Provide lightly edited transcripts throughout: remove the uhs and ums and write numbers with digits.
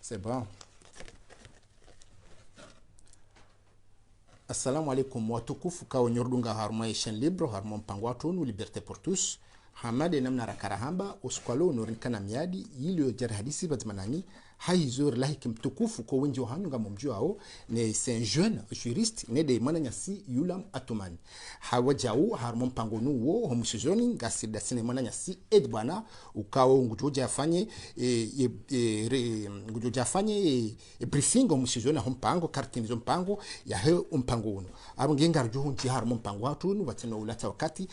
C'est bon. Assalamu alaikum watukufu kao nyordunga harmo eshen libro harmo mpango watu nu liberté pour tous hamade namna rakarahamba uskwalo norinkana miadi yili jar hadisi badmanani haizor lahi kimtukufu ko wenjo hanunga momjo ao ne c'est un jeune juriste ne de mananyasi yulam atumani hawajau harmo mpango nu wo homusizoni ngasida sine mananyasi edbana ukao ngujoja afanye ngujoja afanye briefing homusizoni hompango kartinizo mpango ya he mpango uno abungenga rjuhu nti harmo mpango watu nu batino ulata wakati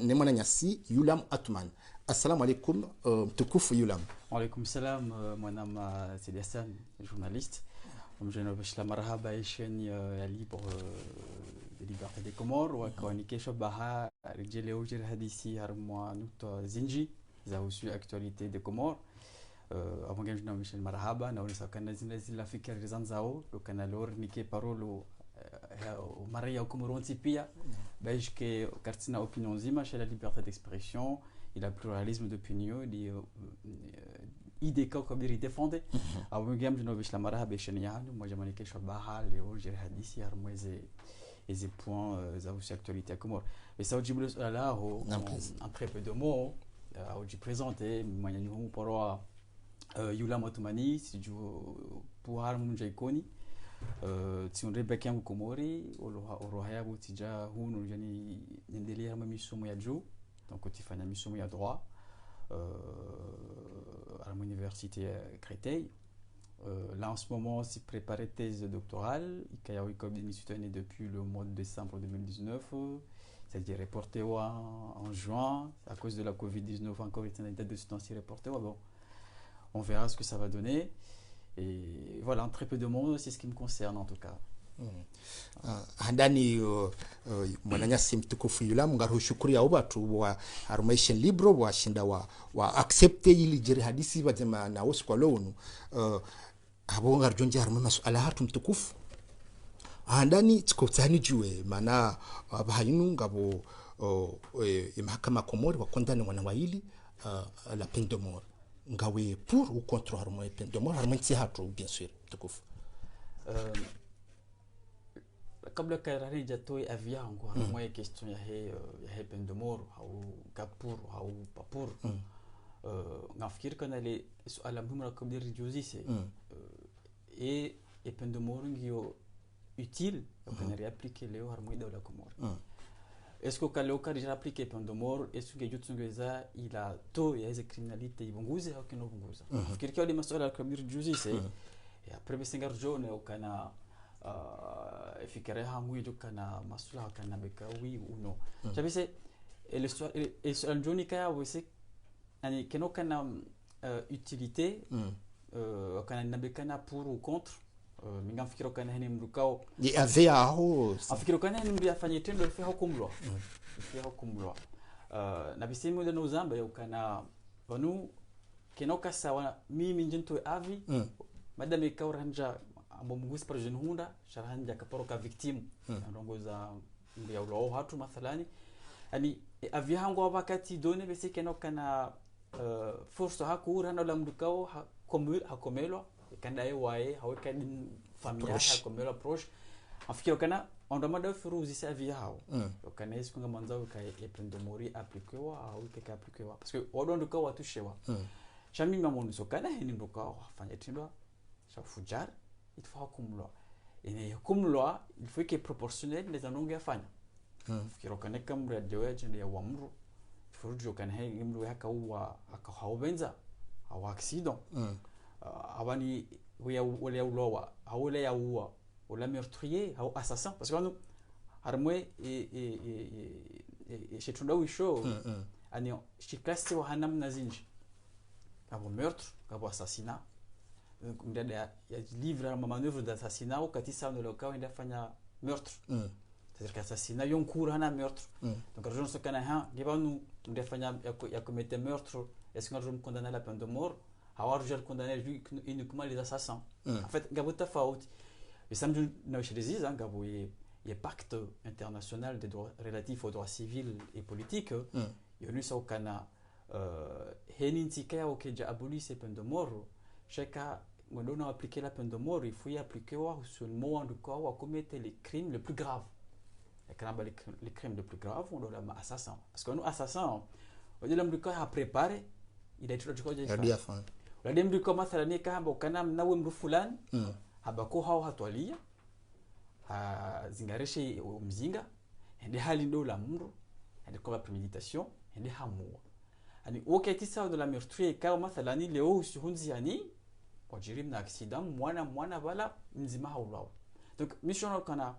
ne mananyasi yulam atumani. Assalamu alaikum, mtukufu Yulam. Alaikum salam, mon nom c'est Hassan, journaliste. Je me la marhaba chaîne libre de liberté des Comores ou quand on est baha rejele ojir hadisi harmoa nut zinji za usu actualité des Comores. Avant que je nomme Michel Marhaba, na on sakana zila fikir rizanzao le canalor nike parolo Maria Comoronti pia beige que cartina opinion zima chez la liberté d'expression. Il a pluralisme d'opinion, idée comme il défendait. Avant que je ne veuille la marha béchenian, moi j'ai maniqué sur Bahal et au j'ai hadisi harmonisé et ces points à aussi actualité à Comores. Mais ça au jible là en très peu de mots au j'ai présenté moi nous pour Yulam Otomani si je pour harmon jaikoni si on rebecca en Comori au rohaya butija hunu jani nendeli harma misumo ya jo. Donc, quand il fait une mission à droit à l'université Créteil. Là, en ce moment, c'est préparé thèse doctorale. Il y a eu comme citoyenne depuis le mois de décembre 2019. C'est-à-dire reporté en juin. À cause de la Covid-19, encore, il y a une date de substantielle reportée. Bon, on verra ce que ça va donner. Et voilà, très peu de monde, c'est ce qui me concerne en tout cas. Handani mwananyasi mtukufu Yulam ngaru shukuri ya watu wa Harmation Libro wa shinda wa accepte ili jiri hadisi wajema na wosu kwa lonu habo ngaru jonja harma masuala hatu mtukufu handani tsikotani juwe mana bahayinu ngabo mahakama Komori wa kondani wanawahili la peine de mort ngawe pour ou contre harma peine de mort harma nti hatu bien sûr mtukufu kabla karari jatoi aviangu harmoya question ya he peine de mort au kapur au papur nafikiri kana le suala muhimu kabla rijuzi c'est et peine de mort ngio utile kana réappliquer leo harmoya dawla Comores est-ce que kale okari déjà appliquer peine de mort est-ce que jutungeza ila to ya hizo criminalité ibunguze au kino bunguza nafikiri kwa le masuala kabla rijuzi c'est et après besengar jone okana fikere hangu kana masula kana beka wi uno chabise le joni kaya wese ani keno kana utilité kana nabekana pour ou contre minga fikiro kana hene mrukao ni avea ho afikiro kana hene mbia fanye tendo fe hukumlwa fe hukumlwa na bisemo de nozamba yokana banu keno kasawa mimi njento avi madame kauranja ambomugusi par jeune hunda sharhanja kaporoka victime ndongoza mbia ulo hatu mathalani ani avihango wakati done bese keno kana force hakura na la mdukao hakomelo kanda yewaye hawekadi familia hakomelo proche afikiro kana ondamada furuzi sa avihao kana isikunga manzao ka eprendo mori appliquewa au ke appliquewa parce que odonduka watushewa shami mamondo sokana heni ndukao afanye tindwa shafujar il faut kumloa et kumloa il faut que proportionnel les anonga fanya fikirokane kamra dewe jende ya wamru furujo kan he imru haka wa haka haubenza au accident avani wale ulowa hawle ya uwa wala meurtrier au assassin parce que nous harmwe et chez Tunda show ani chikasi wa hanam nazinji kabo meurtre kabo assassinat il y a livre à manœuvre d'assassinat au katisa no local il a fait meurtre c'est-à-dire qu'assassinat yon cours un meurtre donc je ne sais kana ha giba nous il a fait ya commettre meurtre est-ce que je condamne à la peine de mort avoir je condamner uniquement les assassins en fait gabo tafaut et ça me no chez hein gabo il y a pacte international des droits relatifs aux droits civils et politiques il y a eu ça au kana heninti kaya au keja aboli ces peines de mort cheka on a appliqué la peine de mort, il faut y appliquer seulement en tout cas on commettre les crimes les plus graves. Les crimes les plus graves, on doit l'assassin. Parce que nous, assassin, on dit l'homme a préparé, il a été le juge de l'État. La dem du comment ça l'année quand on a nawem du fulan, habako hao hatwalia, zingareshe mzinga, ende halindo la muro, ende comme préméditation, ende hamua. Ani wakati ça de la meurtrier quand mathalani leo usihunziani, wajirim na accident, mwana wala mzima haulao. Donc mission kana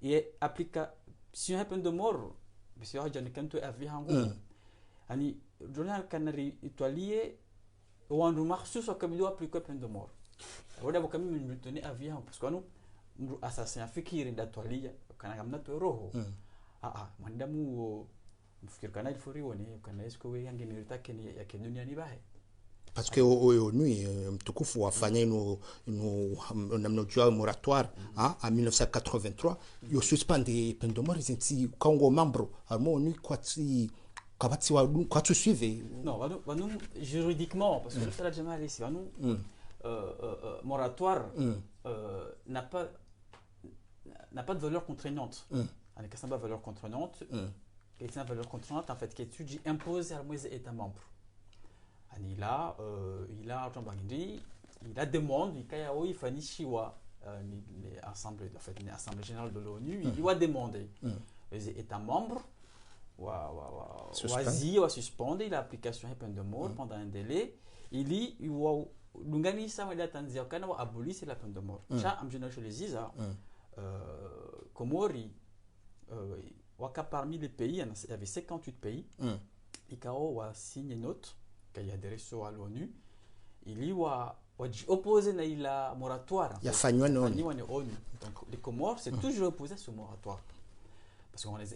et application à peine de mort parce que j'ai quand tu as vu en gros ani journal canari étoilé ou en remarque sur comme il doit appliquer peine de mort on doit quand même me tenir à vie parce que nous assassin fikiri d'atoilia kana gamna to roho mandamu mfikiri kana il faut rione kana est-ce que we yangi mérita keni ya dunia ni bahe parce que ONU mtukufu wafanya namnojua moratoire en 1983 yo suspendre peine de mort zinti Congo membre alors ONU quoi tu suivre non nous juridiquement parce que ça la jamais ici nous moratoire n'a pas de valeur contraignante en cas de valeur contraignante et c'est une valeur contraignante en fait qui étudie impose à les États membres. Il a demandé il faut l'Assemblée générale de l'ONU il doit demander les États membres suspendre l'application de peine de mort pendant un délai il l'ungani ça il attendait quand on abolit la peine de mort ça en général je les dis Comori parmi les pays il y avait 58 pays ICAO a signé note qu'il y a des ressources à l'ONU, il y a opposé à moratoire. Il y a Fagnon ONU. Donc les Comores, c'est toujours opposé à ce moratoire. Parce qu'on les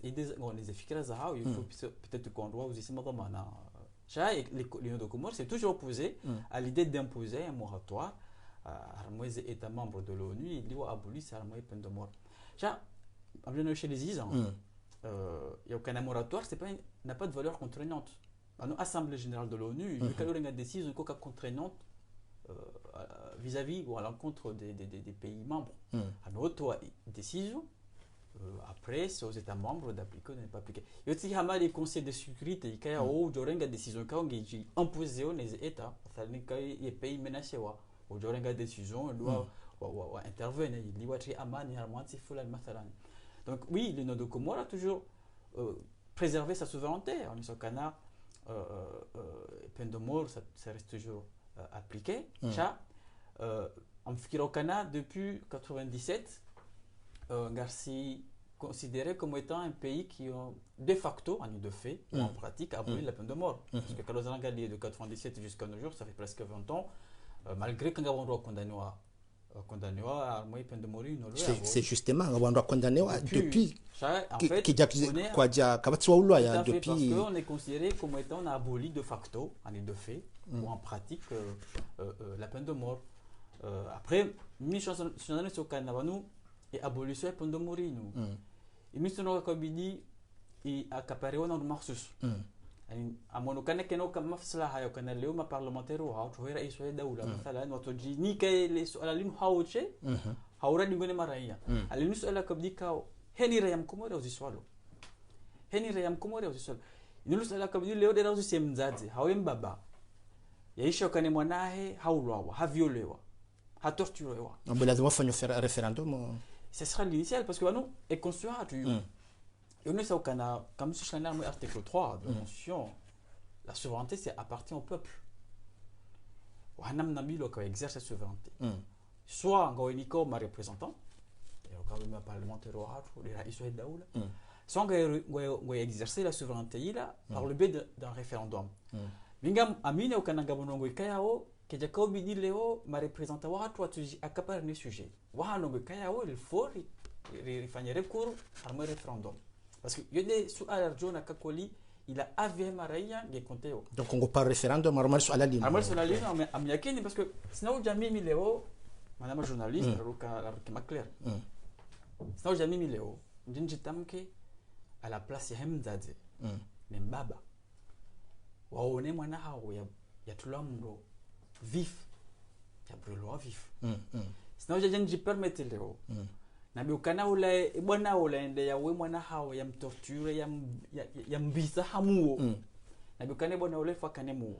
efficaces il faut peut-être qu'on doit aussi l'Union de Comores, c'est toujours opposé à l'idée d'imposer un moratoire à les États membres de l'ONU, il doit abolir la peine de mort. Chez les ISA, il n'y a aucun moratoire, n'a pas de valeur contraignante. L'Assemblée générale de l'ONU, il y a une décision contraignante vis-à-vis ou à l'encontre des pays membres. Une autre décision, après, c'est aux États membres d'appliquer ou de ne pas appliquer. Il y a aussi les conseils de sécurité qui ont une décision qui ont imposé aux États, les pays menacés, ou une décision, ils doivent intervenir, ils doivent être amani, donc oui, l'Union de Comores a toujours préservé sa souveraineté. En Isokana, peine de mort, ça reste toujours appliqué. En Fikirokana, depuis 1997, Garci considéré comme étant un pays qui a de facto, de fait, ou en pratique, aboli la peine de mort. Parce que Kalozanga de 1997 jusqu'à nos jours, ça fait presque 20 ans, malgré qu'on a condamné à la peine de mort. C'est justement, on doit condamner depuis. En fait, parce qu'on est considéré comme étant on a aboli de facto, de fait, ou en pratique, la peine de mort. Après, nous sommes au Canada et abolition de la peine de mort. Et nous sommes au Canada et accaparé dans le marsus. À mon cas, nous sommes au Canada, nous sommes parlementaires, nous sommes au Daoula, nous sommes ni que les alim haouche, haoura ni gone maraya. Ali nous sommes au Canada, Heni rayam komore uziswalo. Heni rayam komore uziswalo. Inulu la kabili leo dera uzi mzazi, hawe mbaba. Yaisha kane mwanahe haulwa, haviolewa, hatorturewa. On peut lazima fanya référendum. Ce sera l'initial parce que nous est construit à tu. Et on est ça au Canada, comme si je l'ai article 3 de la Constitution, la souveraineté c'est appartient au peuple. Wanam namilo qui exerce sa souveraineté. Soit ngoiniko ma représentant quand le parlementaire sans exercer la souveraineté là par le biais d'un référendum. Mingam amine au Canada bonongo ikayao que Jacob dit Léo ma représentant wa toi tu accaparer le sujet. Wa nongo ikayao il faut faire recours à un référendum parce que il y a des sous arjona kakoli il a AVM Maraya qui compté. Donc on parle référendum normal sur la ligne. Normal sur la ligne mais amiakini parce que sinon jamais Léo madame la journaliste qui m'a clair. Sinon jamais Léo njinjitamke à la place ya Mzaze ni mbaba waone mwana hao ya tulamro vif ya brûlé vif sinon je permettre leo na biukana ula bwana ula ende ya we mwana hao ya mtorture ya mbisa hamuo na biukana bwana ule fakane mu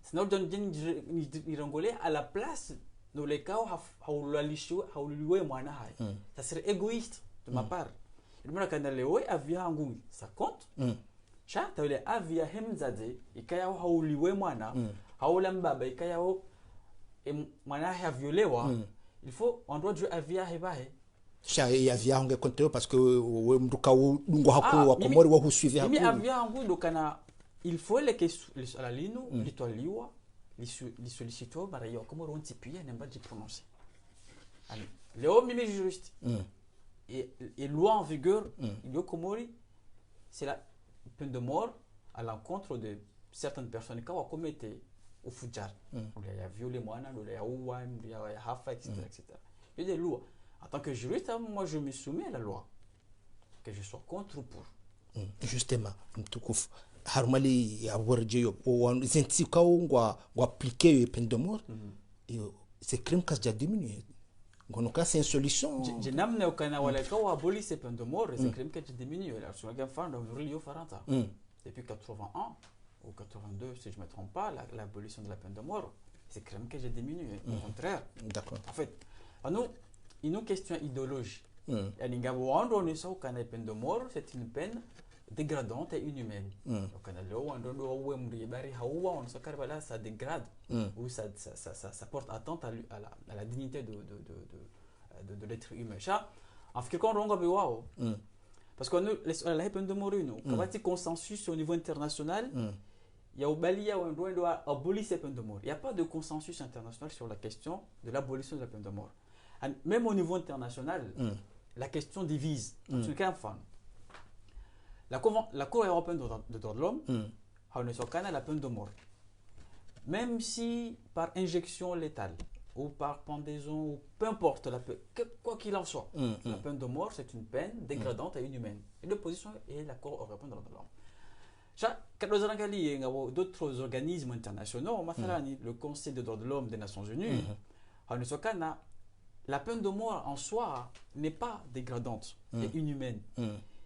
sinon je nirongole à la place dans les cas haululiwe mwana hai ça serait égoïste de ma part mwana kana leo avia ngungi ça compte cha tawile avia hemzade ikaya hauliwe mwana haula mbaba ikaya mwana ha violewa il faut on doit jouer avia hebahe cha ya via onge compte parce que we mduka dungo hako wa komori wa husuivi hako mimi avia ngungi kana il faut les à la ligne litoliwa les solliciteurs barayo komori on tipia n'aime pas de prononcer allez léo mimi juriste et loi en vigueur il y a komori c'est la peine de mort à l'encontre de certaines personnes qui ont commis au fujar il y a violé mwana il y a ouwa il y a hafa etc. Il y a des lois en tant que juriste moi je me soumets à la loi que je sois contre ou pour justement mtukufu harmali ya warje yo o senti ka ngwa appliquer peine de mort c'est crime cas déjà diminué ngonoka c'est une solution je n'amne aucun wala ka wa aboli ces peines de mort c'est crime qui a diminué là sur la fin d'environ 40 ans depuis 81 ou 82 si je me trompe pas l'abolition de la peine de mort c'est crime que j'ai diminué au contraire d'accord en fait nous une question idéologique yani ngabo wando ne so kana peine de mort c'est une peine dégradante et inhumaine donc on a le wando do wemri bari hawa on so karbala ça dégrade ou ça porte atteinte à la dignité de l'être humain ça en fait qu'on ronga bewao parce que nous la peine de mort nous quand il consensus au niveau international il y a Obalia où on doit abolir ces peines de mort. Il n'y a pas de consensus international sur la question de l'abolition de la peine de mort. And même au niveau international, la question divise. La Cour européenne des droits de l'homme a la peine de mort. Même si par injection létale ou par pendaison, ou peu importe, quoi qu'il en soit, la peine de mort, c'est une peine dégradante et inhumaine. Et l'opposition est la Cour européenne des droits de l'homme. D'autres organismes internationaux, le Conseil des droits de l'homme des Nations Unies, la peine de mort en soi n'est pas dégradante et inhumaine.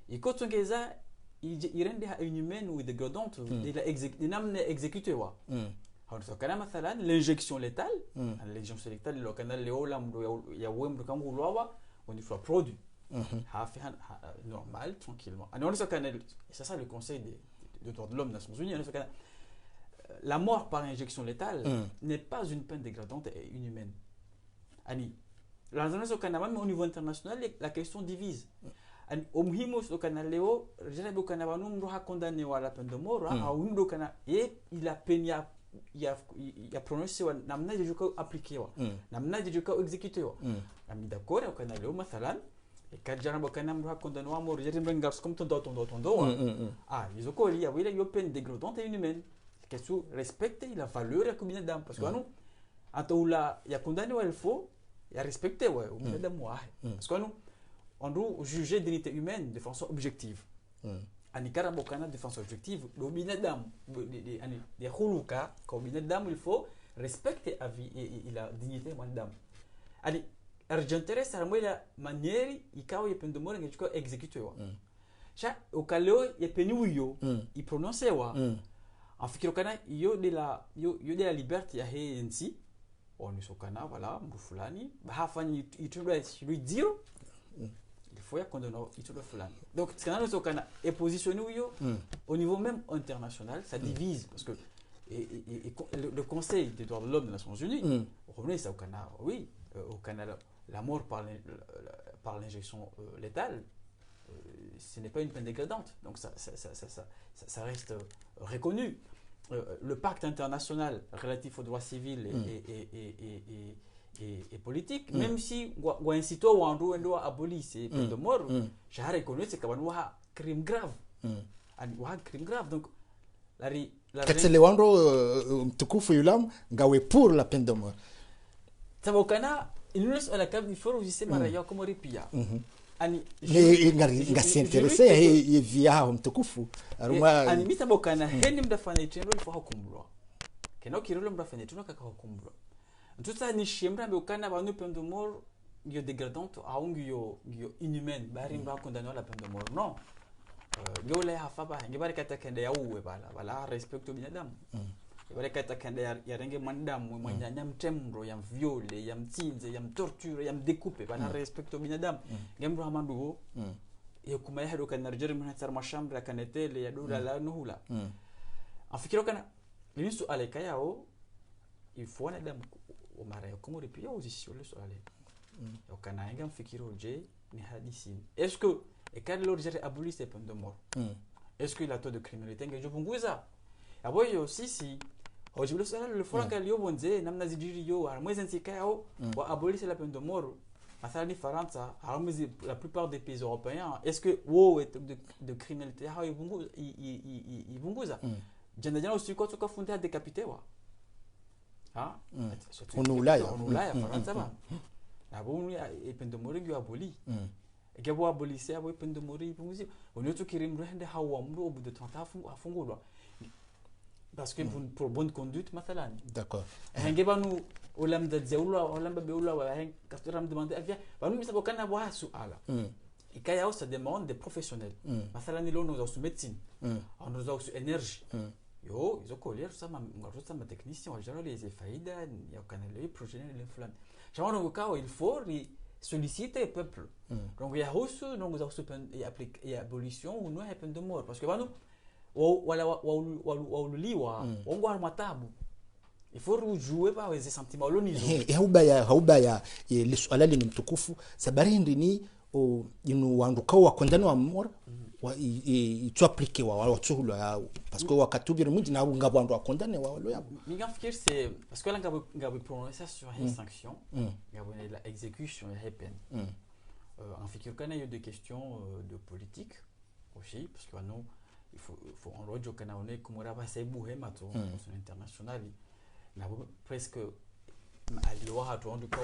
Et quand on dit ça, il rend inhumaine ou dégradante, il a exécuté. L'injection létale, l'injection létale, le canal Léolam, il y a on soit produit. Normal, tranquillement. C'est ça le Conseil des droits de l'homme des Nations Unies. La mort par injection létale n'est pas une peine dégradante et inhumaine. Même au niveau international, la question divise. Au Mhimos, au Canada, il a condamné à la peine de mort. Il a peine, il a prononcé, il a appliqué, il a exécuté. D'accord, au Canada, et quand j'ai condamné à mort, j'ai comme ils ont il y a une peine dégradante et inhumaine. Qu'est-ce que respecter la valeur de la communauté d'âme parce que nous, il y a condamné il faut, il y a respecté ouais, parce que nous, on doit juger dignité humaine de façon objective. Anikara bokana de façon objective, le communauté d'âme, des huluka, communauté d'âme, il faut respecter la vie et la dignité de l'âme. Argentere saramo la manière ikaw peine de mort ngechiko exécuté wa cha okaleo ye peniuyo i prononcer wa en fikiro kana yo de la liberté ya hensi on sokana voilà mbu fulani bahafanya itudwa lui dire il faut ya condamner itudwa fulani donc kana sokana et positionner yo au niveau même international ça divise parce que le Conseil des droits de l'homme des Nations Unies revenez ça au Canada oui au Canada la mort par l'injection létale, ce n'est pas une peine dégradante. Donc ça reste reconnu. Le pacte international relatif aux droits civils et politiques, même si un citoyen doit abolir ces peines de mort, j'ai reconnu que c'est un crime grave. Un crime grave. Donc, pour la peine de mort. Ça va au Canada. Il nous laisse à la cave du fort aussi Maria comme ripia. Ani ngasi intéressé et via mtukufu. Ani mitabokana heni mdafanya tendo ilifo hukumlwa. Kena kirolo mdafanya tendo kaka hukumlwa. tout ça ni chembra be kana ba no peine de mort yo dégradante a un yo inhumaine bari mba condamné à la peine de mort non yo le hafa ba ngi bari kata kende ya uwe bala respecto binadamu bari kata kende ya renge mandamu mwanyanya mtemro ya viole ya mtinze ya torture ya découper bala respecto binadamu ngembro hamandu yo kuma ya hado kana rjeri mna tsar mashambra kana tele ya dola la nuhula afikiro kana linsu aleka yao il faut na dam o mara yo como repio aussi sur le sol yo kana ngam fikiro je ni hadisi est-ce que et quand l'ordre abolit ces peines de mort est-ce que la taux de criminalité ngejo punguza abo yo si ojibulo sala le foran ka liyo bonze namna zidiri yo mwezi nsika yao wa abolir la peine de mort mathalani Faransa la plupart des pays européens est-ce que wo de criminalité ha ibunguza jana aussi kwa tuka funda décapité wa ha on Ulaya Faransa ba abo et peine de mort yo aboli gabo abolise abo peine de mort ibunguzi on yoto kirim rende hawa mru au bout de 30 afungulwa parce que pour bonne conduite mathalani d'accord ngeba nu olam da zeula olam ba beula wa hen kasturam demander avia ba nu misabo kana wa suala ikaya ça demande des professionnels mathalani lo nous au médecine on nous au énergie yo izo colère ça ma technicien en général les faïda ya kana le projet l'influence genre au cas où il faut solliciter le peuple donc il y a aussi donc nous appliquer et abolition ou non peine de mort parce que ba nu wala waululiwa wangu matabu il faut jouer par les sentiments lonizo haubaya le swala ni mtukufu sabarindi ni inu wanduka wa kondana wa mora tu appliquer wa watuhulu yao parce que wakatubira mwindi na ngabo wandu akondane wa lo yabo minga fikir c'est parce que là ngabo prononcer sur les sanctions ngabo la exécution et peine en fikir kana il y a des questions de politique aussi parce que nous il faut en rojo kana on est comme raba saibu hema to sur international na presque aliwa hatu en tout cas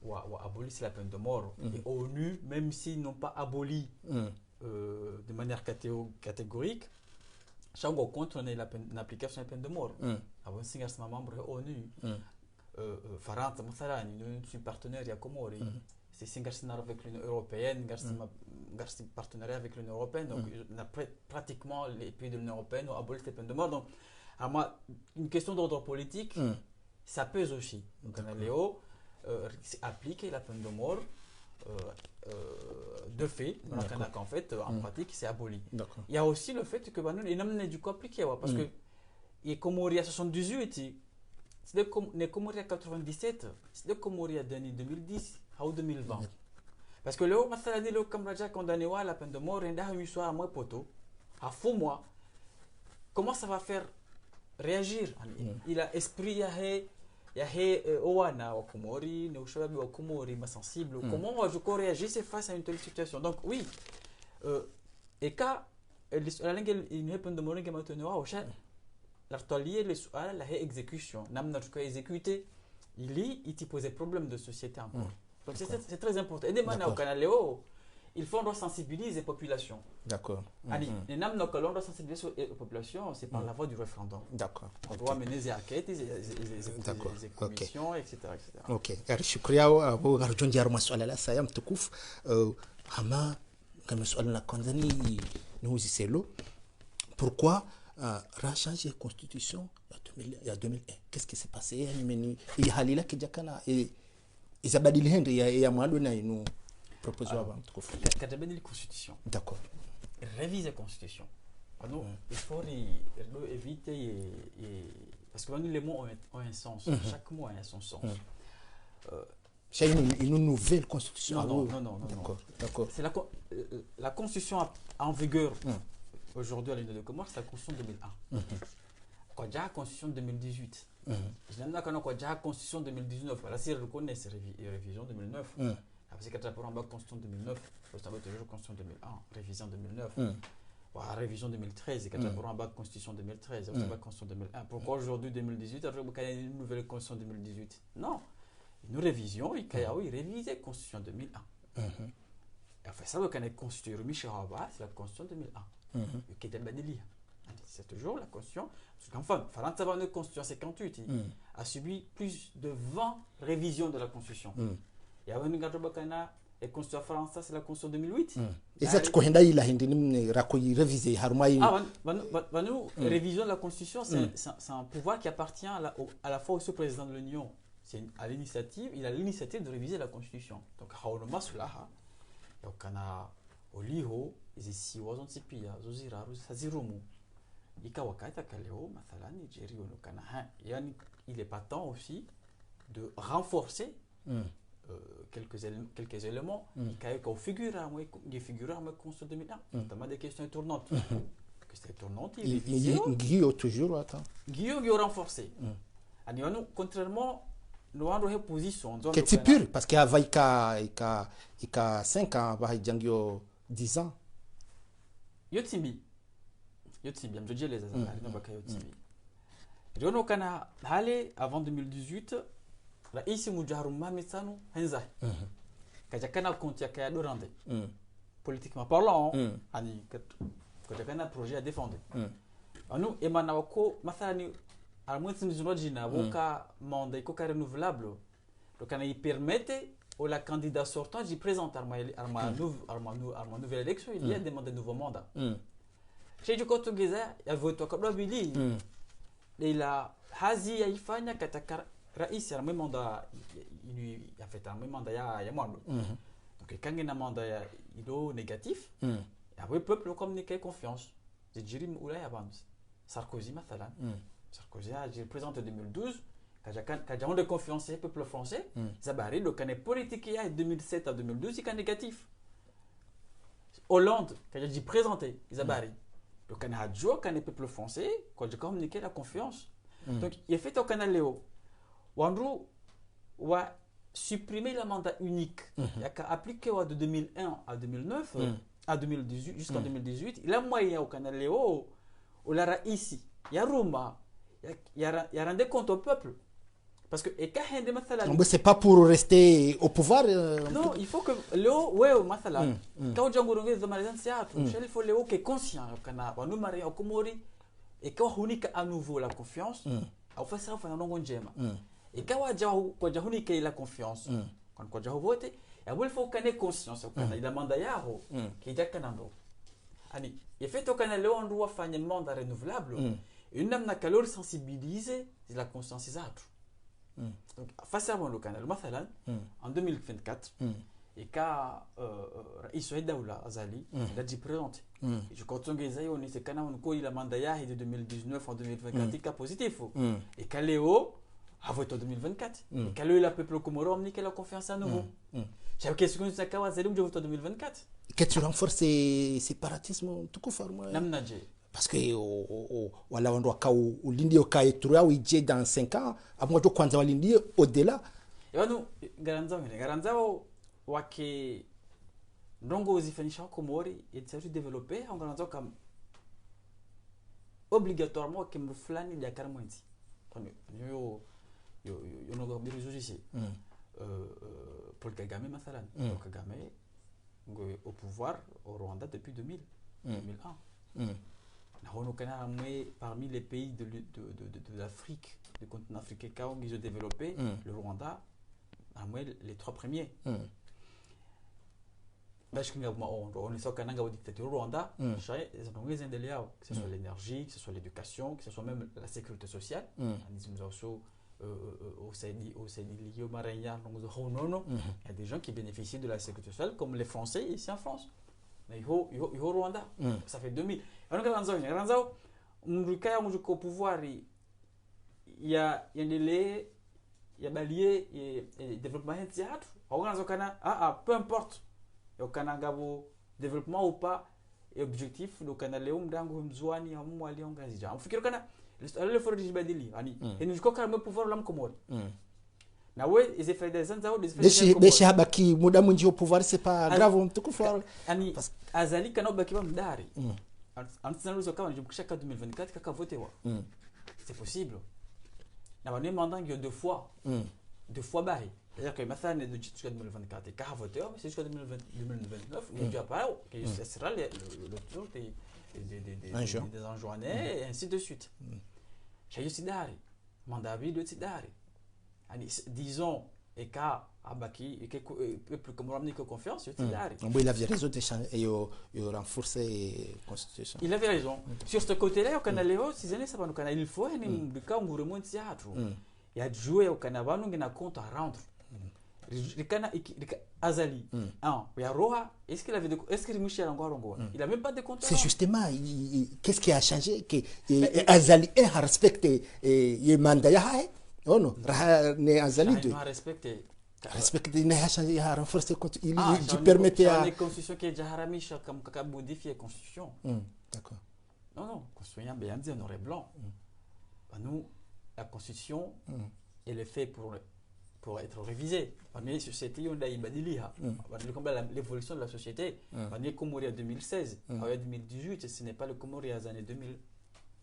wa abolir la peine de mort et ONU même s'ils n'ont pas aboli de manière catégorique chango contre l'application de la peine de mort avant singa sama membre ONU Faransa mathalan nous sommes partenaires ya Comores c'est singa avec l'Union européenne garci partenariat avec l'Union européenne donc on a pratiquement les pays de l'Union européenne ont aboli la peine de mort donc à moi une question d'ordre politique ça pèse aussi donc on a Léo appliquer la peine de mort de fait en fait en pratique c'est aboli. Il y a aussi le fait que nous il n'a du coup appliqué parce que et Comores à 78 c'est des Comores à 97 c'est des Comores à 2010 ou 2020 parce que le mathalani le Kamraja condamné à la peine de mort et il soit à moi poto à faux moi comment ça va faire réagir il a esprit ya owana wa Komori ne ushababi wa Komori ma sensible comment je peux réagir face à une telle situation donc oui et quand la langue une peine de mort que maintenant au chat l'artolier les soal la exécution namna tu exécuter il te pose problème de société encore donc c'est très important et des mana au canal il faut sensibiliser les populations. D'accord. Ali, les nam no doit sensibiliser les populations, c'est par la voie du référendum. D'accord. On doit mener des enquêtes, des commissions, etc. Ok. Shukria abo garjonja arma swala la saya mtukufu hama kama swala la kwanza ni uziselo pourquoi changer la constitution il y a 2001 qu'est-ce qui s'est passé il halila kijakana izabadili hende ya mwado na inu proposé avant mtukufu katabadili constitution d'accord réviser la constitution alors il faut éviter parce que les mots ont un sens chaque mot a son sens c'est une nouvelle constitution non d'accord c'est la constitution en vigueur aujourd'hui à l'Union de Comores c'est la constitution 2001 quand déjà la constitution 2018 je n'aime pas quand déjà la constitution 2019 là c'est reconnaît ces révisions 2009 parce que pour la constitution 2009 je savais toujours constitution 2001 révision 2009 révision 2013 et pour la constitution 2013 la constitution 2001 pourquoi aujourd'hui 2018 alors qu'il y a une nouvelle constitution 2018 non une révision il y a révisé la constitution 2001 enfin ça le constitution Michel Rabat c'est la constitution 2001 qui était bannie C'est toujours la constitution. Parce qu'enfin, la constitution 58 a subi plus de 20 révisions de la constitution. Et avant de la constitution française, c'est la constitution 2008. Et ça, tu connais il a hindi révisé harmai. Révision de la constitution, c'est un pouvoir qui appartient à la fois au président de l'Union. Il a l'initiative de réviser la constitution. Donc, haonoma sulaha, yokana oliho, izisi wazon sipia, zoziraru, sazirumu. Ikawakata kaleo, mathalan, Nigeria, onokana. Il est pas temps aussi de renforcer quelques éléments qui figurent à ma constitution 2001, notamment des questions tournantes. Questions tournantes, Guillaume toujours, attends. Guillaume renforcé. Contrairement nous avons position c'est pur parce qu'il y a 5 ans va y 10 ans yotimbi je dis les azali na baka yotimbi jono kana hale avant 2018 rais mujaharu mamitsanu henza kaja kana compte ya kaya dorande politiquement parlant ani kaja kana projet à défendre anu emana wako mathani à moins de nous boka mandat iko renouvelable donc il permettait au la candidat sortant d'y présenter à ma nouvelle élection il y a demandé de nouveau mandat chez du côté geza il vote kwa bili ila hazi yaifanya katika rais ya mandat il a fait un mandat ya mwando donc quand il a mandat ya ilo négatif après peuple communiquer confiance de Jirim Oulay Abams Sarkozy mathalan Sarkozy a présenté en 2012, quand on a confiance au peuple français, Zabari, le canet politique il y a 2007 à 2012, il est négatif. Hollande, quand j'ai présenté Zabari, le canet a joué au peuple français, quand j'ai communiqué la confiance. Donc, il a fait au canal Léo. Wandrou a supprimé le mandat unique. Il a appliqué de 2001 à 2009, à 2018, jusqu'en 2018. Il a moyen au canal Léo, au Lara ici, il y a Roma. Il y a rendu compte au peuple. Parce que c'est pas pour rester au pouvoir. Non, il faut que Léo, ouais, quand on il faut Léo qui est conscient, nous marions au Komori, et quand on a à nouveau la confiance, on fait ça, on fait un long jema. Et quand on a la confiance, quand on a voté, il faut qu'on ait conscience, il a mandat qui est déjà il fait au Canada, on doit faire un mandat renouvelable. Une dame n'a qu'à leur sensibiliser la conscience des autres. Donc, face à le canal, en 2024, et quand Israël Daoula Azali, il a dit présenté. Je continue à dire que quand il a mandat de 2019 en 2024, il est positif. Et quand Léo a voté en 2024, et quand le peuple comoro a la confiance à nouveau. J'ai une question sur le Azali, je vote en 2024. Que tu renforces le séparatisme, tout court. Parce que wala wando ka ulindi okaetura uije dans 5 ans avant de kwanza walindi au-delà yanu garanzao wake ndongo uzifanyisha Komori et s'agit développer en garanzao comme obligatoirement que mfulani ya karmwenzi yo no biruzo ici Paul Kagame mathalan Paul Kagame au pouvoir au Rwanda depuis 2001 parmi les pays de l'Afrique, du continent africain qui ont développé, le Rwanda, les 3 premiers. On est sur le dictature Rwanda, que ce soit l'énergie, que ce soit l'éducation, que ce soit même la sécurité sociale. Il y a des gens qui bénéficient de la sécurité sociale, comme les Français ici en France. Mais il y a Rwanda, ça fait 2000. Alors, au pouvoir, il y a balayé et développement de théâtre. Peu importe, il y a développement ou pas, et objectif, le canal Léon, Dango, Mzouani, Amouali, Angazija. On fait que le fort de Jibadili, et nous avons pouvoir l'homme comme na we ils effets des anzao des effets des habaki muda mwingi au pouvoir c'est pas grave mtukufu ani azali kana baki ba mdari antsana luzo kama njikushaka 2024 kaka voter wa c'est possible na bane mandant que deux fois bail c'est-à-dire que maintenant de jusqu'à 2024 kaka voter c'est jusqu'à 2029 il y a pas que ce sera le tour des enjoinés, et ainsi de suite. J'ai aussi d'arrêt. Mandabi de Tidari. Disons, et qu'à Abaki, et que peuple comme ramener que confiance, c'est Tidari. Oui, il avait raison de renforcer la Constitution. Il avait raison. Sur ce côté-là, au Canada, si ce n'est pas au Canada, il faut un cas où on remonte théâtre. Il y a joué au Canada, nous avons un compte à rendre. Azali, il y a Roha, est-ce qu'il avait est-ce que Michel encore il n'a même pas de compte. C'est justement, qu'est-ce qui a changé que Azali a respecté le mandat. Oh non, Azali il a respecté. Il a changé, il a renforcé, il permettait à. La constitution qui est déjà haramiche comme modifier la constitution. D'accord. Non, non, constitution bien dit noir et blanc. Nous, la constitution, elle est faite pour être révisée. On est société, on a l'évolution de la société. On est Comoré en 2016, en 2018, ce n'est pas le Comoré aux années 2000.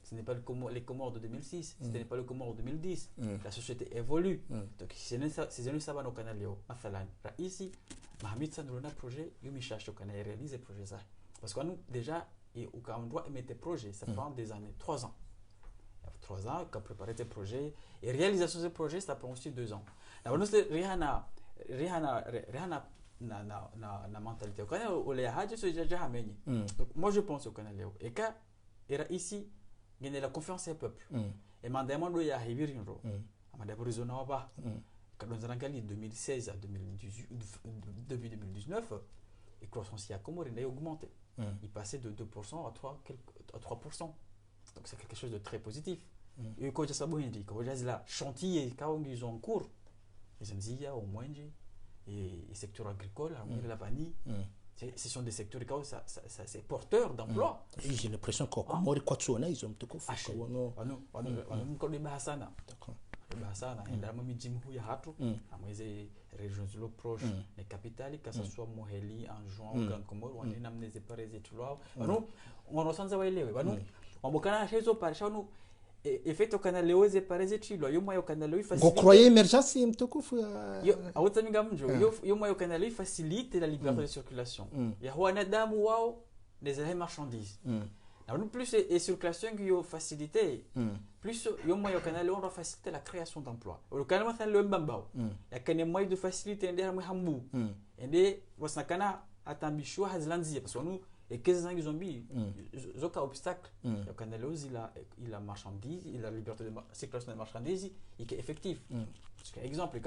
Ce n'est pas les Comores de 2006, ce n'est pas le Comore de 2010. La société évolue. Donc, si nous savons au Canada, ici, Mohamed Sanouna projet, il me cherche au Canada, réalise le projet. Parce que nous, déjà, on doit émettre des projets, ça prend des années, 3 ans. 3 ans, qu'on prépare des projets. Et réalisation de ces projets, ça prend aussi 2 ans. La mentalité au Canada, moi je pense au Canada. Et quand il y a ici, il y a la confiance au peuple. Et maintenant, il y a un peu de 2016 à 2018, depuis 2019, la croissance a augmenté. Il passait de 2% à 3%. Donc c'est quelque chose de très positif. Et quand il y a chantier, quand ils sont en cours, ils ont dit au moins, et secteur agricole, la vanille. Ce sont des secteurs qui c'est porteur d'emploi. J'ai l'impression qu'au Comore, ils ont tout fait. Les régions proches, les capitales, que ce soit Moheli, Anjouan, Grand Comore, on est amené à séparer les étudiants. On ressent ça. On a chez eux par nous. Et fait au Canada, les autres pareils étudiants. Yo moi au Canada, il facilite. Vous croyez l'émergence, il me tocque. Yo moi au Canada, il facilite la liberté de circulation. Il y a un adam wow des marchandises. Plus la circulation qui est facilitée, plus yo moi au Canada, on va faciliter la création d'emplois. Au Canada, c'est le mbambao. Il y a quand moyen de faciliter des hambu. Et des wasnakana atambisho hazlandia parce que nous et 15 ans ils ont mis aucun obstacle. Le Canada il a marchandise, il a la liberté de circulation des marchandises et qui est effectif. Par exemple,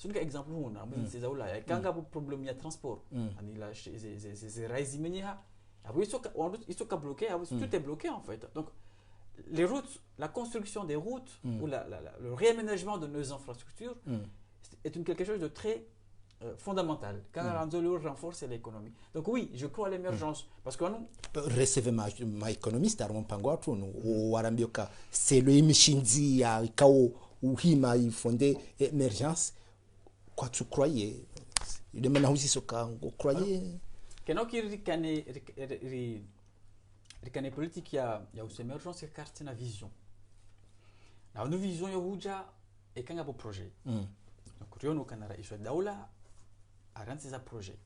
c'est un exemple où on a c'est là quand il y a un problème de transport, il a ces rails immédiats. Ils sont bloqués, tout est bloqué en fait. Donc les routes, la construction des routes ou le réaménagement de nos infrastructures est quelque chose de très fondamental. Quand on renforce l'économie. Donc oui, je crois à l'émergence. Parce que nous... Recevez ma économiste, Armand Pangouatou, ou Arambioka, c'est le Mishindi à Kao, ou Hima, il fondait l'émergence. Quoi tu croyais? Il demande aussi ce cas, vous croyez? Que non, qu'il y a politique, il y a aussi émergence, c'est carte une vision. La vision, il y a déjà, et quand il y a un projet. Donc, Rio au Canada, il y a Daoula, à rendre ces projets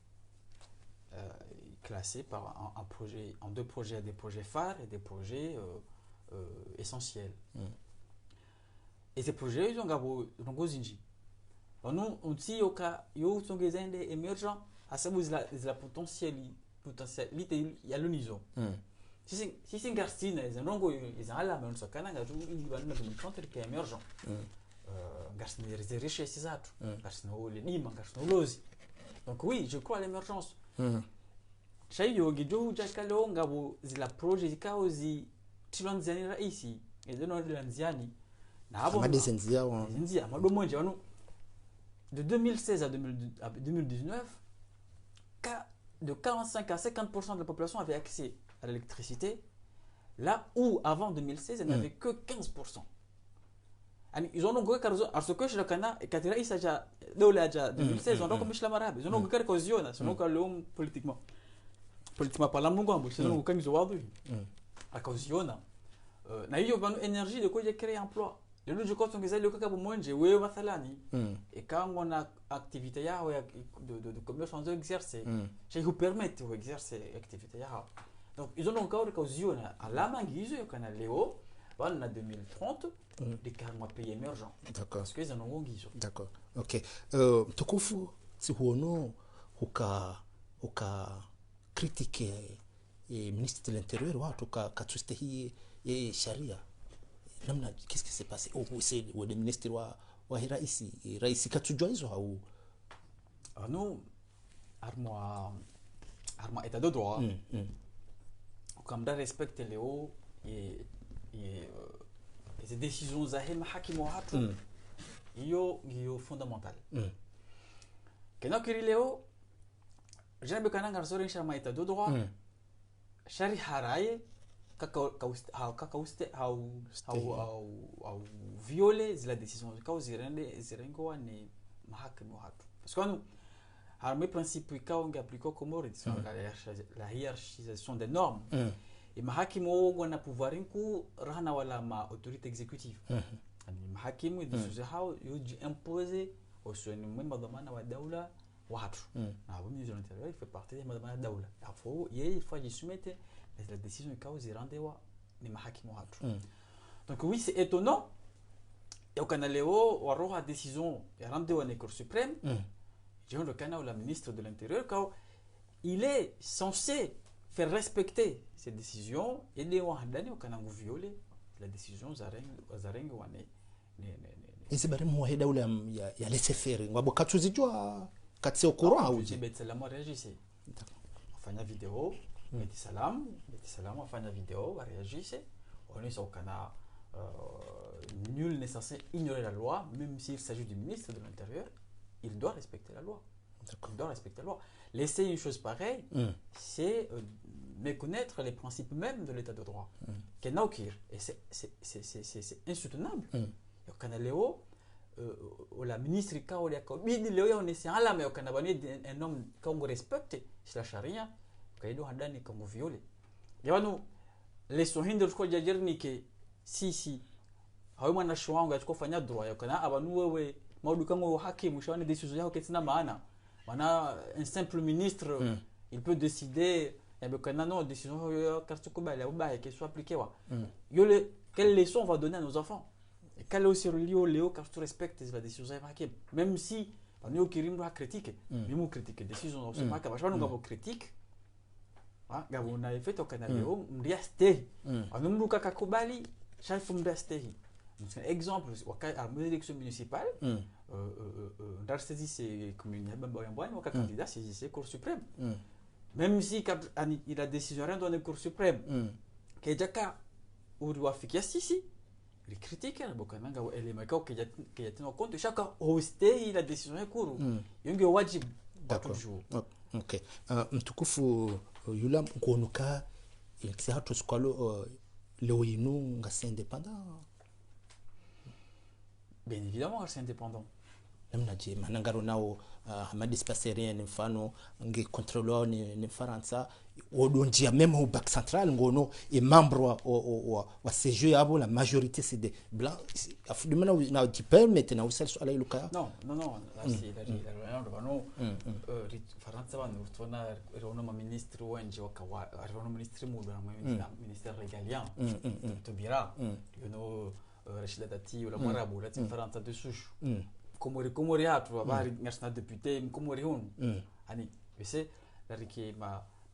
classés en 2 projets, des projets phares et des projets essentiels. Et ces projets, ils ont gagné Zinji. Nous, on dit qu'ils sont des émergents, à savoir la potentialité, il y a l'unison. Si c'est un garçon, ils ont à mais on se canne, ils vont être émergents. Garçon des richesses, c'est ça. Garçon les limes, garçon l'osi. Donc oui, je crois à l'émergence. Chez eux, ils ont déjà la projet qui a aussi Tilonzani ici et de notre Lanziani. De 2016 à 2019, de 45 à 50% de la population avait accès à l'électricité, là où avant 2016, il n'y avait que 15%. Ils ont donc parce que je le connais et quand il s'agit de 2016 on donc Michel Marabe ils ont donc cautionné c'est donc le politiquement parlant mongo c'est donc quand ils ont vu à cautionner na hiyo banu énergie de quoi j'ai créé emploi le je crois que c'est le cas pour moi j'ai ouais mathalani et quand on a activité de commerce on exercer ça vous permet d'exercer activité Donc ils ont encore cause à la manguise au canal Léo en 2030 des carrément pays émergents. D'accord. Parce qu'ils en ont guise. D'accord. Ok. Tukufu si huono uka critique ministre de l'intérieur watu katuste hii sharia namna qu'est-ce qui s'est passé c'est le ministre wa raisi katujua hizo au Nous armoire état de droit comme da respecte Léo et les décisions zahir mahakimu hatu iyo fondamental kena kiri Léo jambe kananga resore shama état de droit shari haraye kakauste au violer la décision ka zirengo ni mahakimu hatu parce que nous le principe qui est appliqué comme la hiérarchisation des normes et mahakimu wana pouvoir inku rahana wala ma autorité exécutive mahakimu décision hao yoji imposer au soin même dhamana wa daula watu na ministre de l'intérieur il fait partie de dhamana daula il faut y soumettre la décision qui zirandewa ni mahakimu watu donc oui c'est étonnant et au canaleo waroha décision yarandewa ni cour suprême Jean le Canal, la ministre de l'Intérieur, quand il est censé faire respecter ces décisions et les Wahadani au Canal violer la décision Zareng Wane. Isi bari muwahida ule ya laisser faire ngwabo katuzijua katse okura au je bête salam réagissait. Enfin vidéo, bête salam enfin vidéo réagissait. On est au Canal nul n'est censé ignorer la loi même s'il s'agit du ministre de l'Intérieur. Il doit respecter la loi. Il doit respecter la loi. Laisser une chose pareille, c'est méconnaître les principes même de l'état de droit. Et c'est insoutenable. Au Canada, la ministre on est un homme qu'on respecte, c'est la charia, qu'on viole. Et nous, les soins de ce dire que si, on a choix, on a fait droit, Maudu kama hakimu shawana décision yao ketina maana un simple ministre il peut décider non décision ya kartukubali au bail qu'elle soit appliquée quelle leçon on va donner à nos enfants et quelle aussi Léo car tu respectes la décision ya hakim même si on est kirimdo ha critique nous critique décision c'est pas que nous avons critique gabo na fait au Canada mriaste anumru kakakubali chaque mriaste. Un exemple, à l'élection municipale, c'est commune, un candidat c'est Cour suprême. Même si il a décision rien dans la Cour suprême, qu'il y a cas où il doit faire ici, il critique, il y a qui est en compte chaque hosté la décision est cour. Il y a wajib toujours. Ok. Mtukufu yula mkonuka il hatu skwalo leo yinu ngasi indépendant. Bien évidemment, c'est indépendant. Namnaje manangaro nao hamadi spacerie ni mfano nge contrôleur ni Faransa odonjia même au bac central ngono et membre wa CG yabo la majorité c'est des blancs afudimana na qui permettent na usal so ala iluka non là c'est la Faransa va nous tourner rono ministre wenje wakawa rono ministre mudo na ministère régalien tobira yono Rachida Dati ou la Marabout la Faransa de souche komori hatu habari national député komori hunu ani bese lariki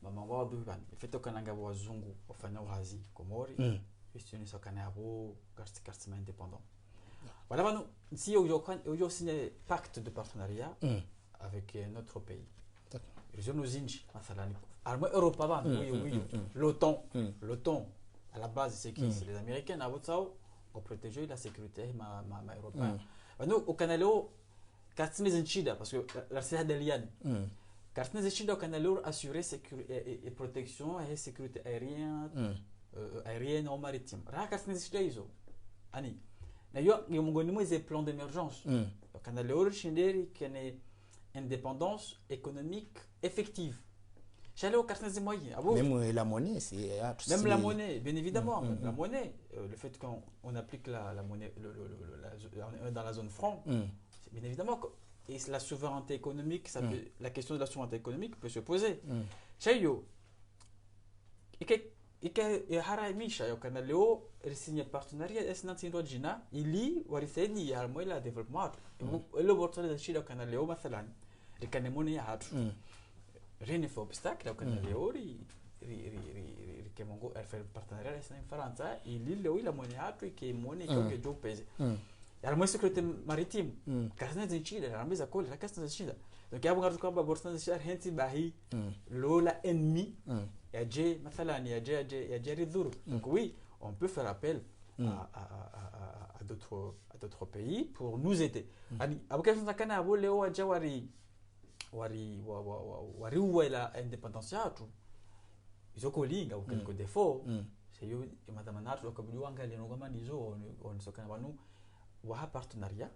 mama wa duban feto kananga wazungu wafanya uhazi komori question ça kana abo carte indépendant voilà nous si aujourd'hui signé pacte de partenariat avec notre pays les nos inji mathalani arme Europa oui l'OTAN à la base c'est qui c'est les américains à votre pour protéger la sécurité ma européenne. Nous au Canada, Cartines Chida parce que la CID d'Eliane. Cartines Chida au Canada assurer sécurité et protection et sécurité aérienne ou maritime. Ra Cartines Chida iso. Ani. D'ailleurs, il y a un plan d'émergence. Au Canada, il y a une indépendance économique effective. J'allais au quartier des moyens. Même la monnaie, c'est même la monnaie, bien évidemment. La monnaie, le fait qu'on applique la monnaie dans la zone franc, bien évidemment. Et la souveraineté économique, la question de la souveraineté économique peut se poser. Chayo, haraimisha yokana leo risinya partenariat esna tindo jina ili wariseni ya moila development elo bortole da shida kana leo mathalan rikanemoni ya hatu rene fo obstacle yokana leo ri kemongo faire partenariat esna in Faransa ili leo ila moni hatu ke moni ke jo pese ya mo sécurité maritime kasna zinchida rambiza kole la kasna zinchida donc yabo ngartu kwamba bortole da henti bahi lola ennemi يجي مثلا يجي الذر donc oui on peut faire appel à d'autres pays pour nous aider yani abukafanya kana abo leo waja wari la indépendance yatu izoko linga uko defo c'est yo madame natu lokabudi wangale no kama nizo on sokana banu wa partenariat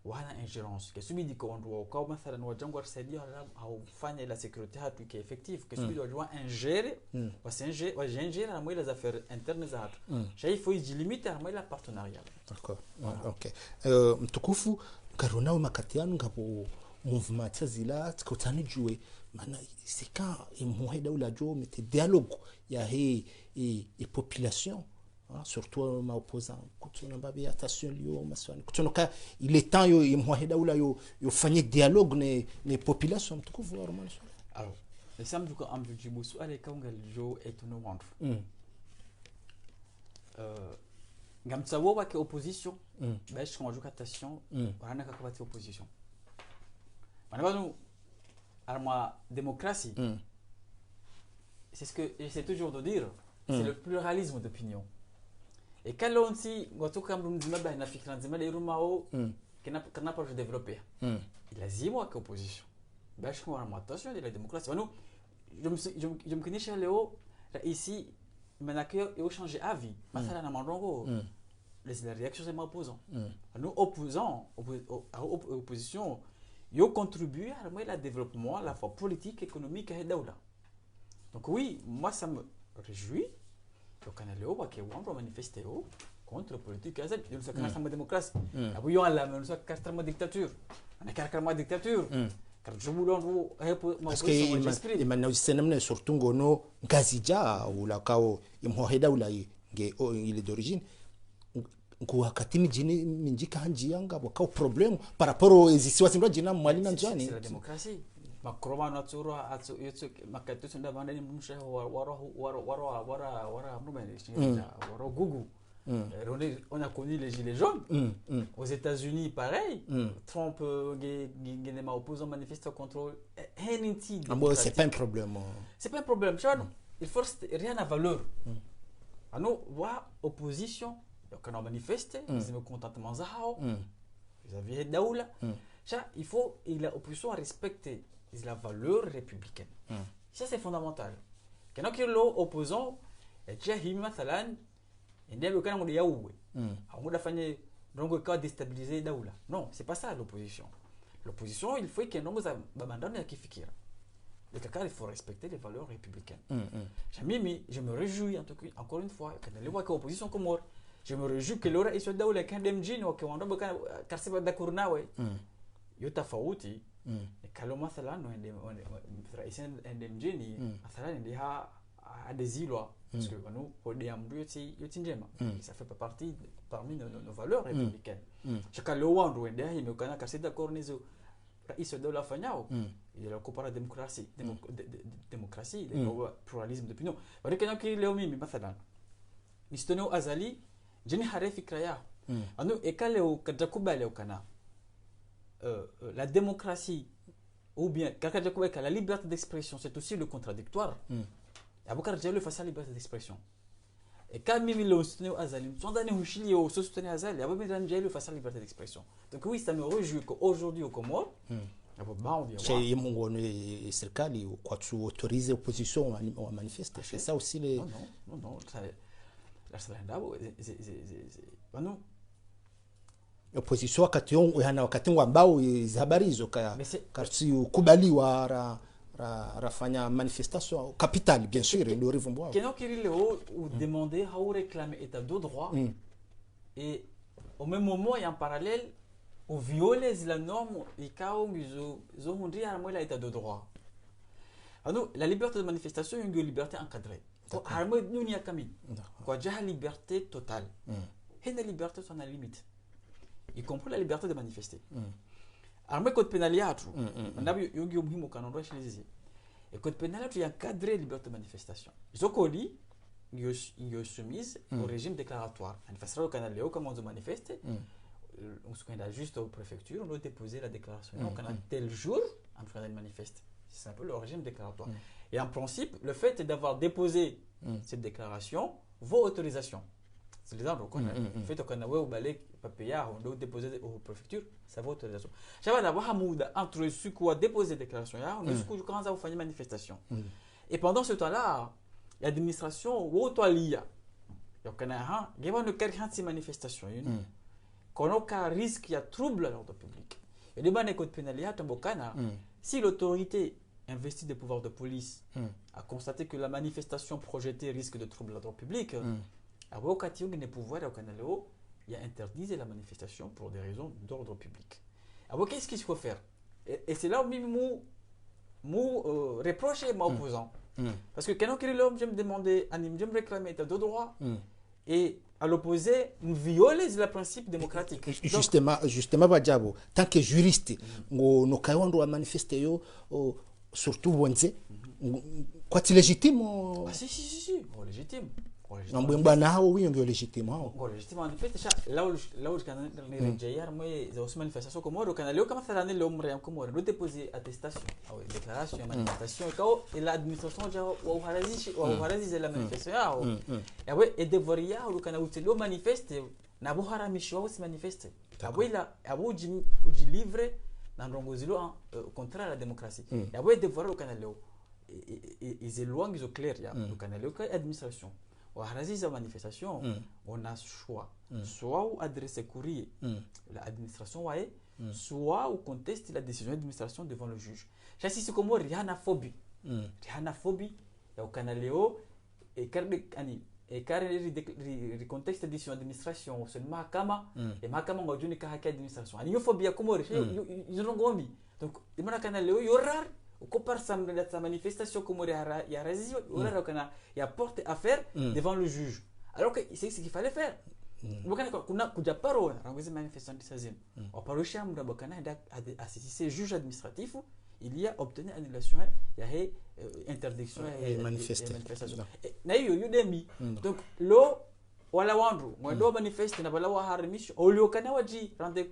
wana ingérence que celui dit qu'on doit quand مثلا وجنgo rsaidia au fanya la sécurité hatu qui est effective que celui doit ingérer wa ingérer la moelle des affaires internes za hatu il faut y limiter la moelle partenariat d'accord OK mtukufu karona makati yanu ngabo mouvement tazila tikotani jue maana c'est quand imweda ula jo mete dialogue ya et population surtout ma opposant kutuna babi attention lio maswani kutonoka ile temps yo imwaheda ula yo fanye dialogue ne population tukuvu normal alors le samedi ko am jibu swali kaunga jo etuno wantu ngamtsawo wa ke opposition ba je conjuga attention wana ka kabati opposition manabanu arma démocratie c'est ce que j'essaie toujours de dire c'est le pluralisme d'opinion. Et quand on dit que nous avons une fikra nzima le rumao kana pas développer il a dit moi qu'opposition bah je comprends attention de la démocratie je me connais chez Léo ici maintenant il a changé avis مثلا na mandongo les réactions c'est opposant nous opposants opposition yo contribuer à le développement à la fois politique économique et daoula donc oui moi ça me réjouit donc on a le haut qui vont manifester contre la politique et ça nous sommes démocratie après on a nous sommes dictature on a carrément dictature car je voulais parce que imana usisemne surtout ngono ngazija ula kao imhoheda ula nge ile d'origine ngo wakati mijini minjika hanji yanga wakao problème par rapport aux situations jina mwalina njani c'est la démocratie makroma natura atso yetso makatu sunda banda ni mumshe wara mumene wara gugu on a connu les gilets jaunes aux États-Unis pareil Trump gene ma opposant manifeste contre anything c'est pas un problème il faut rien à valeur ano wa opposition quand on manifeste c'est mécontentement zao vous avez daoula ça il faut l'opposition à respecter la valeur républicaine ça c'est fondamental quand on est opposant et déjà مثلا ndio kana ngodi yawe au muda fanye ndongo ikawa déstabiliser daula non c'est pas ça l'opposition il faut que ndongo za babandano ya kifikira le kaka il faut respecter les valeurs républicaines je me réjouis en tout cas encore une fois quand les voix que opposition comme je me réjouis que l'ora iso daula kan demjini wakiwando kana karsiba dakurnawe yotafauti kalo mathalan ndo raisi ndemjini mathalan ndiha adezilwa parce que nous hodea mdu yoti njema ça fait pas partie parmi nos valeurs républicaines chaka lo wando ndea himekana kasida cornizo rais de la fanyao il a comparé démocratie démocratie le pluralisme d'opinion parce que quand leo mimi mathalan nistono azali jeni hare fikra ya anu ekaleo kajakubale ukana la démocratie ou bien la liberté d'expression c'est aussi le contradictoire abukar jalo face à la liberté d'expression et quand mimi le soutenir azali sondane hushili au soutenir azali abo miran jalo face à la liberté d'expression donc oui ça me réjouit qu'aujourd'hui au Comores abo baondi chez yemungo ne serikali kwa tu autoriser opposition à manifester c'est ça aussi les non ça la salendabo bano opposition wakati ambao habari hizo kasi kubaliwa rafanya manifestation capitale bien sûr le rivumbo keno kirileo ou demander à réclamer état de droit et au même moment et en parallèle au violer la norme et kao zo hundi à moi l'état de droit alors la liberté de manifestation est une liberté encadrée harmo dunia kami D'accord. quoi déjà liberté totale et la liberté sans la limite y compris la liberté de manifester harmo code pénal yatu ndabi yogi muhimu kanon rosh lizi et code pénal tu encadrer liberté de manifestation zokoli yo soumise au régime déclaratoire en face au canal léo comment on manifeste on se connaît juste aux préfectures on doit déposer la déclaration donc on a tel jour en train de manifester c'est un peu le régime déclaratoire et en principe le fait d'avoir déposé cette déclaration vaut autorisation c'est l'exemple qu'on a fait qu'on a au balai papier on doit déposer aux préfectures ça vaut autorisation j'avais d'abord Hamouda entre ce qu'on a déposé déclaration là on est qu'on commence à faire une manifestation et pendant ce temps-là l'administration ou toi l'IA donc on a il y a une manifestation qu'on a aucun risque il y a trouble à l'ordre public et le code pénal il y a si l'autorité investie des pouvoirs de police a constaté que la manifestation projetée risque de troubler l'ordre public alors quand il y a des pouvoirs au canal il y a interdit la manifestation pour des raisons d'ordre public alors qu'est-ce qu'il faut faire et c'est là où moi reprocher mon opposant parce que quand l'homme je me demandais je me réclamais état de droit et à l'opposé nous violer le principe démocratique justement Badiabo tant que juriste no kayondo wa manifester yo surtout bonze quoi c'est légitime si légitime bwana hao oui ndio légitime légitime en fait là où je canal les jayar moi za manifestation comme moi canal leo kama thalani leo mre comme moi doit déposer attestation déclaration manifestation et l'administration ja wa uharazi la manifestation et ouais et devoria au canal où manifeste na buharamishi wa manifeste abwila abuji livre na ndongozilo contraire à la démocratie et ouais devoir au canal leo ils éloignent ils clair ya au canal leo administration la manifestation, on a choix. Soit on adresse courrier l'administration, soit on conteste la décision de l'administration devant le juge. C'est comme rianaphobie. Rianaphobie, au Canaléo, et car le contexte de la décision d'administration, c'est Mahakama, et Mahakama m'a dit que c'est l'administration. Il y a une phobie à comment ils ont gomi. Donc, il y a un Canaléo, il y a rare. Compare sa manifestation comme il y a résisté, il y a porté affaire devant le juge. Alors que c'est ce qu'il fallait faire. Kuna paro rangozi manifestation de sazine. On parle chez Amra Bokana assisté juge administratif, il y a obtenu annulation, il y a interdiction et manifestation. Na hiyo yudemi. Donc lo wala wandu, mwendo manifeste na bala wa haramisho, oliokana waji rende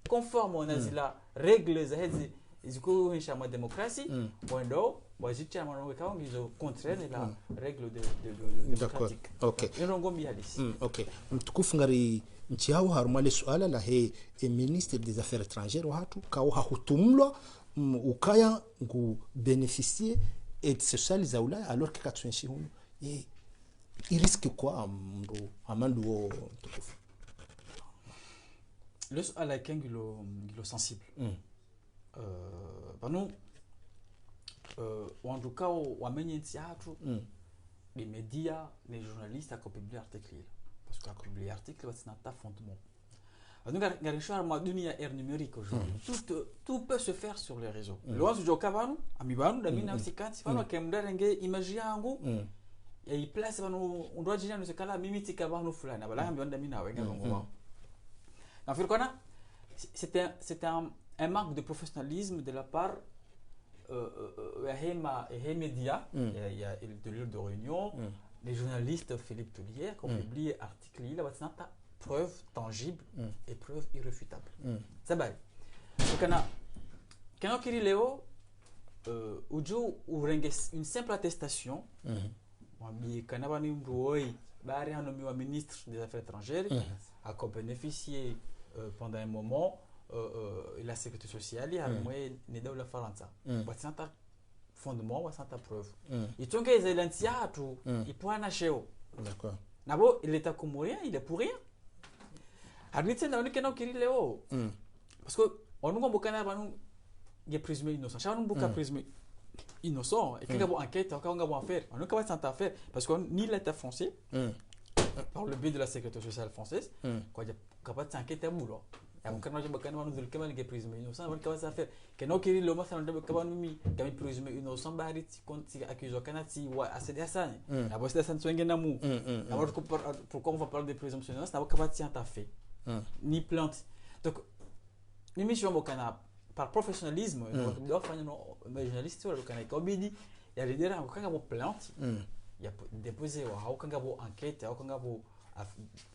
conforme on azila règles za hizi iziko nshama démocratie mwendo wajitia mwanangu kao ngizo contraire la règle de démocratique. Okay. Nirongombi halisi. Okay. Mtukufu ngari nchi yao harumale suala la he ministre des affaires étrangères watu kao hahutumlwa ukaya ngu bénéficier aide sociale za Ulaya alors que katwenshi hunu il risque quoi mndo amandu wo mtukufu le suala kengilo sensible. Nous en tout cas wamenye théâtre les médias les journalistes à publier article parce qu'à publier article c'est un fondement donc garishar ma dunia ère numérique aujourd'hui tout peut se faire sur les réseaux loin du jokabanu amibanu da mina usikati sifano kemdarenge image yangu ya i place banu ndo jina no sekala mimi tikabanu fulani abala ambi onda mina wenga ngo na firkona c'était un manque de professionnalisme de la part des médias. Il y a de lieu de réunion, les journalistes Philippe Toulier qui ont publié un article, il y a preuve tangible et preuve irréfutable. C'est bien. Donc, quand on dit Léo, une simple attestation, quand on a un ministre des Affaires étrangères a bénéficié pendant un moment la sécurité sociale, il y a un moyen de la faire ça. C'est un fondement, c'est une preuve. Et donc, les éléments, ils peuvent en acheter. D'accord. D'abord, l'État comorien, il est pour rien. Arbitre, on est qu'un qui Léo. Parce que on nous il est présumé innocent. Chaque fois présumé innocent, et quand on a enquête, on a affaire. On n'a pas de affaire parce que ni l'État français, par le biais de la sécurité sociale française, quand il y a capable d'enquêter à boulot. ya mkana joba kana wanu dhulkema ni présumé innocent wanu kawa sa faire que no kiri lo mathalan joba kawa mimi kami présumé innocent bari ti konti accusé kana ti wa asedi asani na bosi asani swenge na mu alors pourquoi on va parler de présomption d'innocence na kawa ti anta fait ni plainte donc mimi je mo kana par professionnalisme doit faire un journaliste wala kana ikobidi ya lidera kanga bo plainte ya déposer wa kanga bo enquête ya kanga bo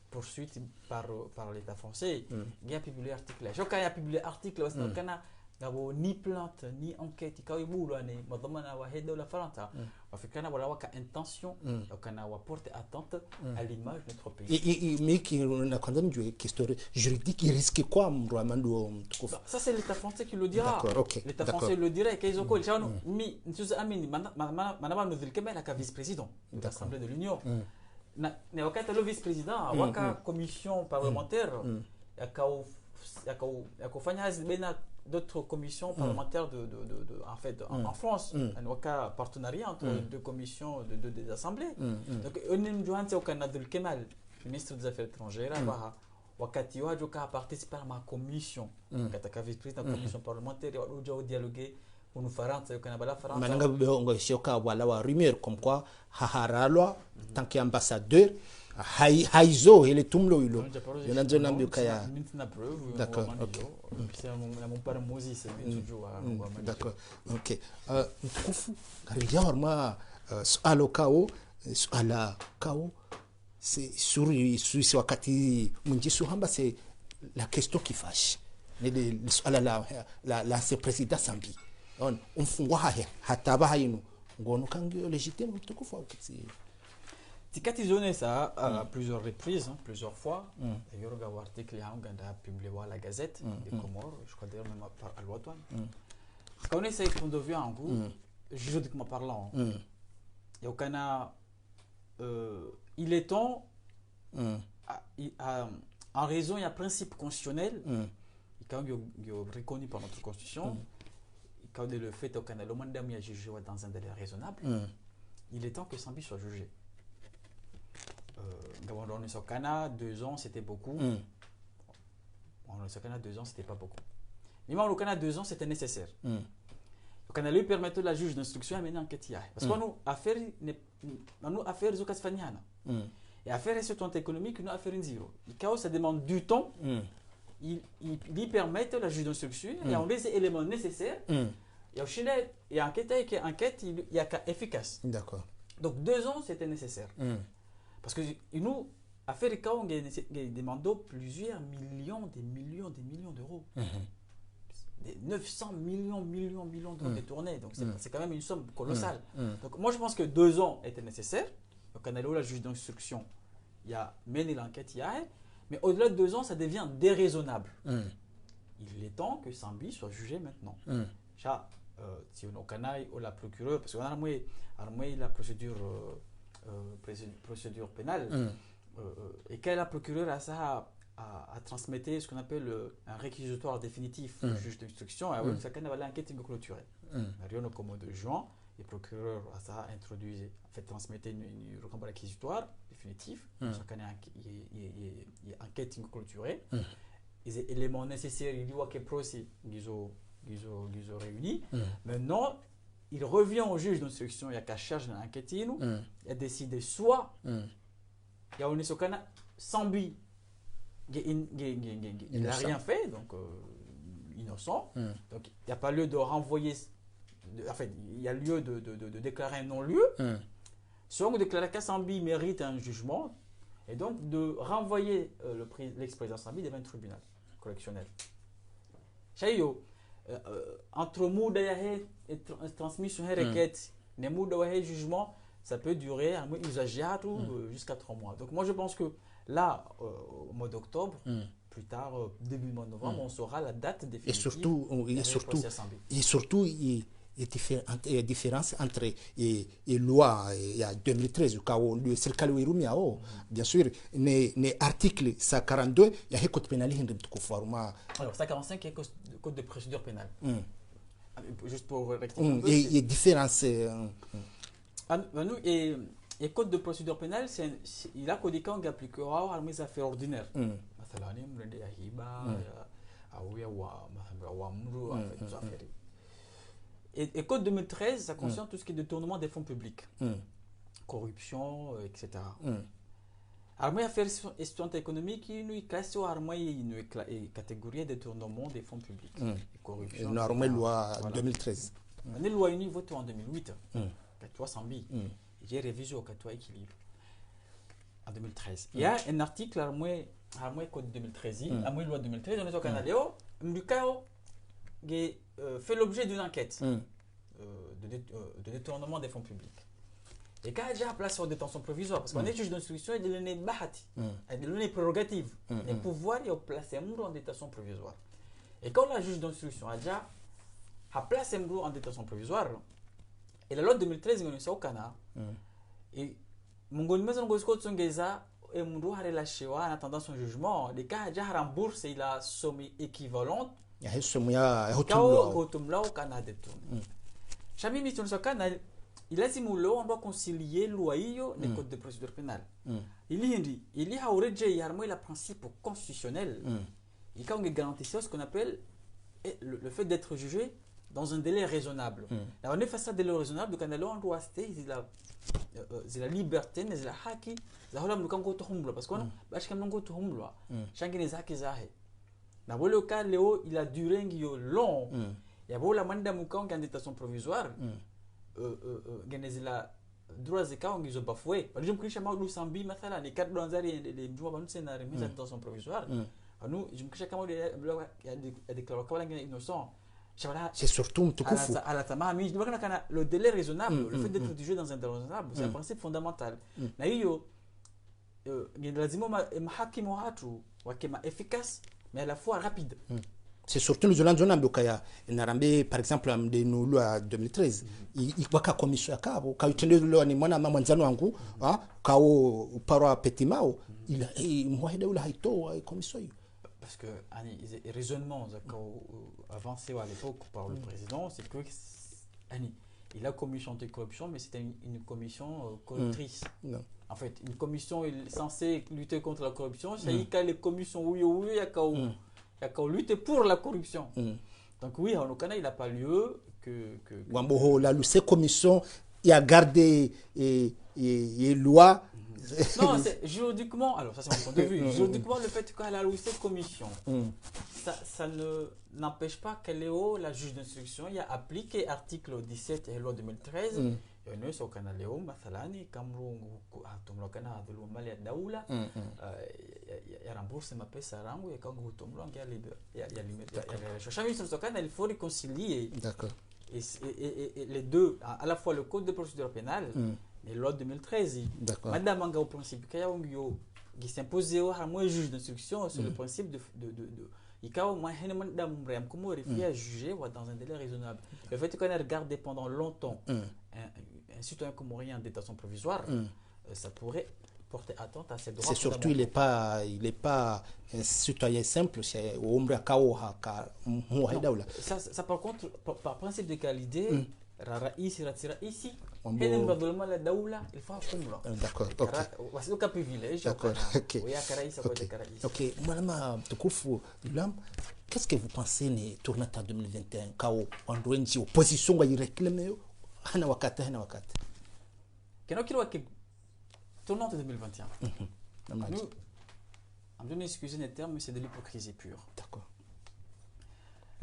poursuite par l'État français. Il y a publié article. Je crois qu'il y a publié article parce que kana ngabo ni plainte ni enquête quand il boule ane madamana wa hedo la faranta africaine wala waka intention kana wa porter atteinte à l'image de notre pays. Et mais qui na condamné du question juridique il risque quoi mrwamando mtukufu. Ça c'est l'État français qui le dira. L'État français le dirait qu'ils ont quoi mi ntuza amini manaba nous dilkema la vice-président de l'Assemblée de l'Union. Na wakati le vice-président waka commission parlementaire yakofanya hazi baina d'autres commissions parlementaires en fait en France waka partenariat entre deux commissions des assemblées donc onim johanse wakana Abdul Kemal ministre des affaires étrangères wakati wajo ka participer à ma commission kataka vice-président commission parlementaire wajo dialoguer pour France yakana bala France mananga ngo shoka wala wa rumeur comme quoi haharalwa tant qu'ambassadeur haizo ile tumlo hilo yanazo nambio kaya d'accord OK c'est mon père Moses d'accord OK mtukufu karingia horma suala kao c'est sur wakati munjisu hamba c'est la question qui fâche ni suala la c'est président Sambi on mfungwa hataba hainu ngono kangio légitime mtukufu ukiti tikati zone ça à plusieurs reprises plusieurs fois d'ailleurs un article a publié à la Gazette des Comores je crois d'ailleurs même par Al-Watwan quand on essaie qu'on devient en goût juridiquement parlant et au Canada il est temps en raison il y a principe constitutionnel quand il est reconnu par notre constitution quand le fait au Canada, le mandat est jugé dans un délai raisonnable, il est temps que Sambi soit jugé. Dans le Canada, 2 ans, c'était beaucoup. Dans le Canada, 2 ans, c'était pas beaucoup. Mais dans le Canada, 2 ans, c'était nécessaire. Le Canada lui permettait la juge d'instruction à mener enquête. Parce que nous, affaires, et affaires sur ton économique, nous affaires zéro. Le chaos, ça demande du temps. Il lui permet la juge d'instruction et on les éléments nécessaires. Et au Chili, il y a enquête, il y a efficace. D'accord. Donc 2 ans, c'était nécessaire. Parce que nous, à faire les cas, on a demandé plusieurs millions d'euros. 900 millions d'euros détournés. Donc c'est quand même une somme colossale. Donc moi, je pense que 2 ans étaient nécessaires. Donc on a la juge d'instruction, il y a mené l'enquête, mais au-delà de 2 ans, ça devient déraisonnable. Il est temps que Sambi soit jugé maintenant. Si on a au Canada ou la procureure, parce qu'on a la procédure pénale, et quand la procureure a transmetté ce qu'on appelle un réquisitoire définitif au juge d'instruction, ça va l'enquête clôturée. Rien au commode de juin, le procureur a introduit, transmettre une réquisitoire définitif, ça il y a enquête clôturée, les éléments nécessaires, il y a que procès, ils ont réuni. Maintenant, il revient au juge d'instruction, il y a qu'à charge d'enquête, il a décidé soit il y a un Canada Sambi, il n'a rien fait, donc innocent, donc il n'y a pas lieu de renvoyer, il y a lieu de déclarer un non-lieu, soit on déclare qu'à Sambi mérite un jugement, et donc de renvoyer l'ex-président Sambi devant un tribunal correctionnel. Chayo, entre Mouda et transmission et requête, les Mouda et jugement, ça peut durer un mois jusqu'à 3 mois. Donc moi je pense que là, au mois d'octobre, plus tard, début mois de novembre, on saura la date définitive. Et surtout, il y a différence entre les lois il y a 2013 le serikali wirumia bien sûr les articles 142 il y a code pénal alors 145 est code de procédure pénale juste pour rectifier un peu il y a différence et code de procédure pénale il a codifié qu'on appliquera à mes affaires ordinaires مثلا Et code 2013, ça concerne tout ce qui est détournement des fonds publics, corruption, etc. Alors, affaires étudiantes économiques, nous classons une catégorie de détournement des fonds publics, corruption. Une loi 2013. Une loi unie votée en 2008, 300 000. J'ai révisé au 4 équilibre en 2013. Il y a un article à moi code 2013, à moi loi 2013, on est au Canada, qui fait l'objet d'une enquête de détournement des fonds publics. Et quand il y a déjà place en détention provisoire, parce qu'on est juge d'instruction, il y a des bahati, il y a des prérogatives, les pouvoirs, il y a placé un en détention provisoire. Et quand la juge d'instruction a déjà placé un en détention provisoire, et la loi 2013, on est au Canada, et mon gouvernement, et mon a relâché en attendant son jugement, les cas déjà remboursé la somme équivalente. Il y a une somme au Canada. Chami mission sur Canada. Il a dit on doit concilier l'OAIO des codes de procédure pénale. Il y a origé le principe constitutionnel. Il y a une garantie ce qu'on appelle le fait d'être jugé dans un délai raisonnable. On est face à un délai raisonnable, donc on doit rester c'est la liberté, mais c'est la haki. C'est la nous kango tohumblo parce qu'on bâche comme kango tohumblo. Chacun les haki zahe. Na le cas Léo, il a duré long. Il y a beau la manda mukang en détention provisoire. La droit de cas ils ont bafoué. Par exemple, Christian Maudou Sambi, mathala, les 4 danzari les joueurs dans le scénario mise en détention provisoire. Nous, je me cache comment il y a déclaré qu'il est innocent. C'est surtout le délai raisonnable, le fait d'être jugé dans un délai raisonnable, c'est un principe fondamental. Efficace, mais à la fois rapide. C'est surtout le Zolan Zonam Dokaya, par exemple, de nous loi 2013. Il y a une commission à Cabo, quand il tenait le loi, ni moi, Manzano Angu, quand au Para Petimao, il y a une commission. Parce que les raisonnements avancés à l'époque par le président, c'est que il a commission anticorruption, mais c'était une commission corruptrice. En fait, une commission est censée lutter contre la corruption, c'est que les commissions il y a qu'à lutter pour la corruption. Donc oui, au Canada, il n'a pas lieu que la commission il a gardé et loi. Non, c'est juridiquement, alors ça c'est mon point de vue, juridiquement le fait qu'elle a loué cette commission, ça n'empêche pas qu'elle est la juge d'instruction, il a appliqué article 17 et loi 2013, et on est au Canada, Mathalani, Cameroun, au Canada, de l'Omalia Daoula, il y a remboursé ma paix, ça rango, et quand vous tombez, il y a limite. Il faut réconcilier. D'accord. Et les deux, à la fois le code de procédure pénale, et loi 2013, Madame Manga au principe qui s'imposait à moi juge d'instruction sur le principe de à juger dans un délai raisonnable. Le fait qu'on ait regardé pendant longtemps un citoyen comorien en détention provisoire, ça pourrait porter atteinte à ses droits. C'est surtout il n'est pas un citoyen simple, c'est au ombre ça par contre par principe de qualité ici il faut d'accord. C'est le cas privilège. D'accord. Ok. Madame Tukufu Ilam, qu'est-ce que vous pensez de tournant en 2021 quand on doit une opposition va y réclamer hana wakati tournant en 2021. Nous, en donné excusez les termes, mais c'est de l'hypocrisie pure. D'accord.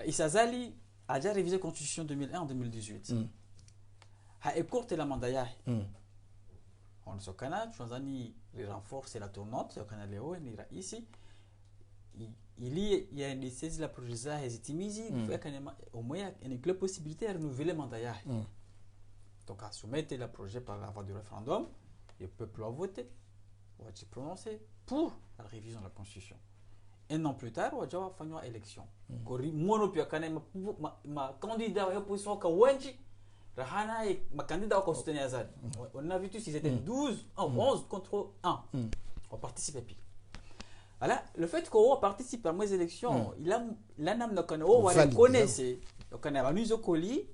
Issa Zali a déjà révisé la Constitution 2001 en 2018. A écourté la mandat. On est au Canada, Tanzanie renforce la tournante, au Canada, ici. Il y a une décision de la projet hésitimizi, au moins il y a une possibilité de renouveler le mandat. Donc, à soumettre le projet par la voie du référendum, le peuple a voté, on va se prononcer pour la révision de la Constitution. Un an plus tard, on va faire une élection. Ma candidat à l'opposition, ma candidat à soutenir Azad. On a vu tous, ils étaient 12, 11 contre 1. On participe et puis. Voilà, le fait qu'on participe à mes élections, il a l'anam de Canada, on va reconnaître, on a mis au colis.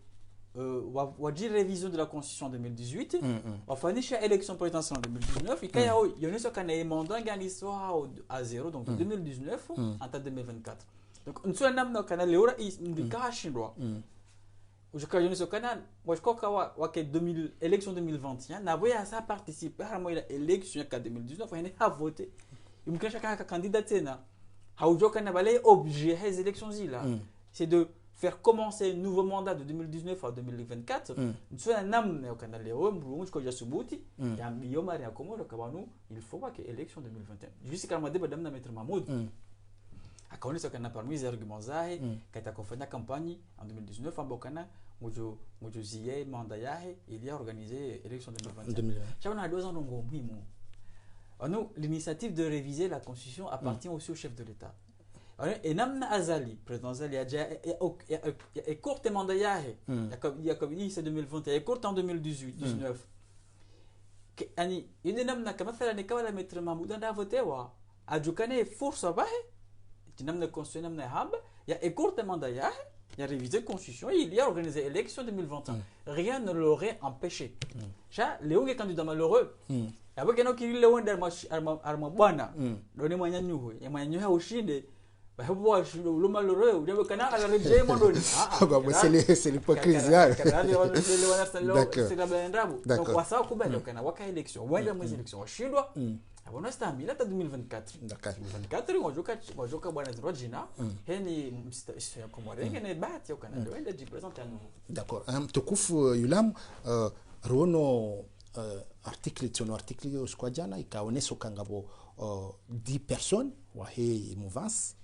On va dire révision de la Constitution en 2018, on va faire une élection présidentielle en 2019, et quand il y a un mandat qui a l'histoire à zéro, donc de 2019 en 2024. donc on soit namna kana leo rais mbika shindwa ujakaje niso kana washkoka wa ke 2000 élection 2021 na boya sa participer à moi la élection ya 2019 on a voté imkesha kaka candidat tena haujoka na balay objet ces élections là c'est de faire commencer un nouveau mandat de 2019 à 2024 soit namna kana leo mbungu ko jasubuti ya biyo mari akomodo kabanu il faut pas que élection 2021 jusqu'à ma débat damna maître Mahmoud akaonesa kana parmi les arguments zahe kaita kufanya campagne en 2019 ambokana ngojo ziye mandat yahe il y a organisé élection 2021 chabana 2 ans ngo muhimu nous l'initiative de réviser la constitution appartient aussi au chef de l'état et namna azali président Azali a déjà courte mandat yahe ya comme dit c'est 2021 et courte en 2018 19 ani ine namna kama mathalan kawala maître Mahmoud anda voté wa ajukane fursa bahe namna constitution namna hab ya courte mandat yahe il y a révisé la constitution, il y a organisé l'élection 2021. Rien ne l'aurait empêché. Léo est candidat malheureux. Il y a beaucoup de gens qui disent que Armabana, le moyen nous, et moyen nous ushinde. Le malheureux, il y a beaucoup de gens c'est l'hypocrisie. C'est la bendrabu. Donc, on va kubali kana waka élection, wenda mwezi élection washindwa. Abona stamina ta 2024. 2024 ngojoka bwana Zrojina, heni msitaya komorenge ne bati okana wenda jipresenter à nouveau. D'accord. Mtukufu Yulam rono article tsono article kwa jana ikaonesha kangabo 10 personnes wa he mouvance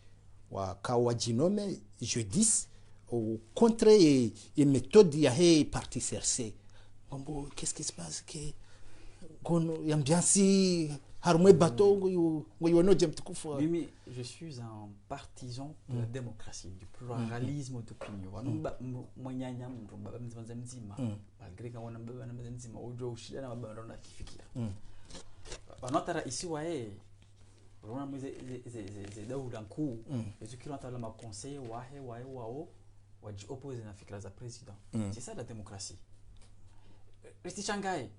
wa kawa jinome jeudi au contre et méthode ya he parti CRC. Bon, qu'est-ce qui se passe que gono yambiansi harmwe bato ngoyono mtukufu. Mimi je suis un partisan de la démocratie, du pluralisme d'opinion. Mwanyanya mtu baba mzima malgré quand on a baba mzima ojo ushida na baba ndo kifikira. Banatara isi wae rona mwe ze daula nkuu ezukira ntala ma conseil wahe wao waji opposer na fikra za président. C'est ça la démocratie. Resti Shanghai.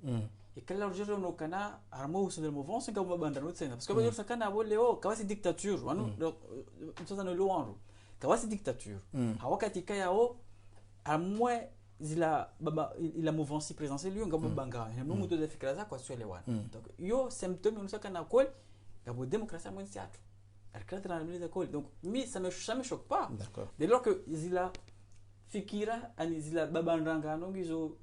Et quand la recherche on kana armo ou sur le mouvement c'est comme banda no tsena parce que ba sakana boleo kawasi dictature wanu mtoza no luanro kawasi dictature hawakati kayao amwe zila baba ila mouvance présidentielle yo ngabo banga no muto de fikra za kwa swelewana donc yo symptôme on sakana kol ngabo démocratie moins théâtre arcade dans le kol donc mais ça me choque pas dès lors que zila fikira ani zila baba ndanga no ngizo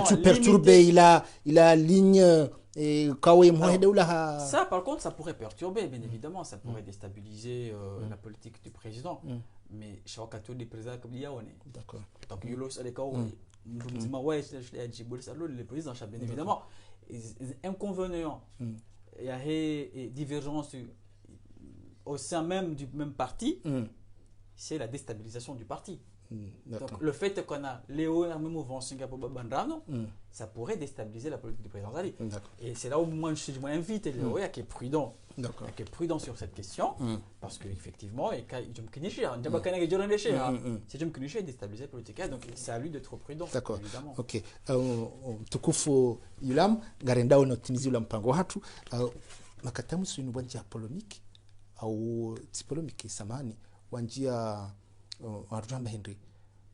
tu perturber il a ligne et kawe mohe deula ça par contre ça pourrait perturber bien évidemment ça pourrait déstabiliser la politique du président mais chawakato des présidents comme dia on est d'accord donc yolos ale kaw ndumzima ouais je jibol ça le président bien évidemment inconvénients il y a des divergences au sein même du même parti c'est la déstabilisation du parti. Donc le fait qu'on a Léo et même mouvement Singapour Bandrano, ça pourrait déstabiliser la politique du président Ali. Et c'est là où moi je suis invite Léo à qui est prudent. Qui est prudent sur cette question parce qu'effectivement et quand je me connais on dit pas qu'on est juré chez c'est je me connais déstabiliser la politique donc c'est à lui d'être prudent évidemment. OK. Tukufu Yulam garenda unotimizi ula mpango hatu makatamu sinu bwanja polemique au polemique samani wanjia warujamba Henry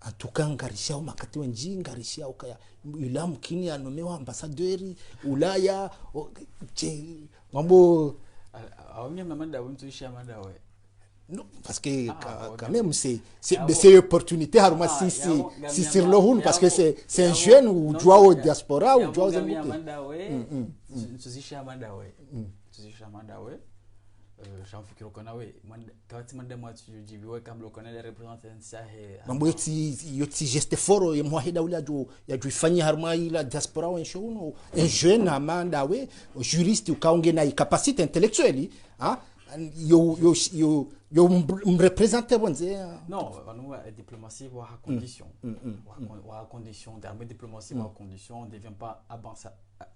atukangarisha makati wenji ngarisha ukaya Yulam kini anomewa ambassadeur Ulaya mambo awamia mamanda wimtuisha manda we non parce que quand même c'est opportunité haruma si sur le houn parce que c'est un jeune ou doit au diaspora ou doit aux manda we tuzisha manda we j'enfikiro kona we kawati manda mwatu jibiwe kabla kona le representant sahe mambo yoti geste fort yemwa heda ula ya juifanya haruma ila diaspora wa nshouno un jeune amanda we juriste ukaonge na capacité intellectuelle yo me représenter bonze non la diplomatie wa condition wa condition d'armée diplomatie wa condition on devient pas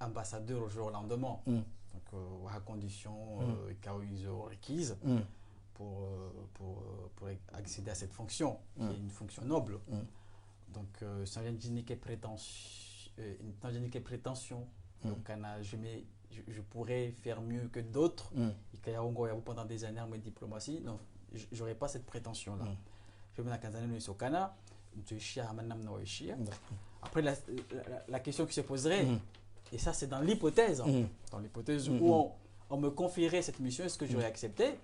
ambassadeur au jour au lendemain donc à condition qu'ils ont requise pour accéder à cette fonction qui est une fonction noble donc sans rien dire prétention donc je mets je pourrais faire mieux que d'autres. Et qu'il y a pendant des années en diplomatie, non, j'aurais pas cette prétention-là. Je vais au Canada, après la question qui se poserait, et ça c'est dans l'hypothèse, dans l'hypothèse où on me confierait cette mission, est-ce que j'aurais accepté?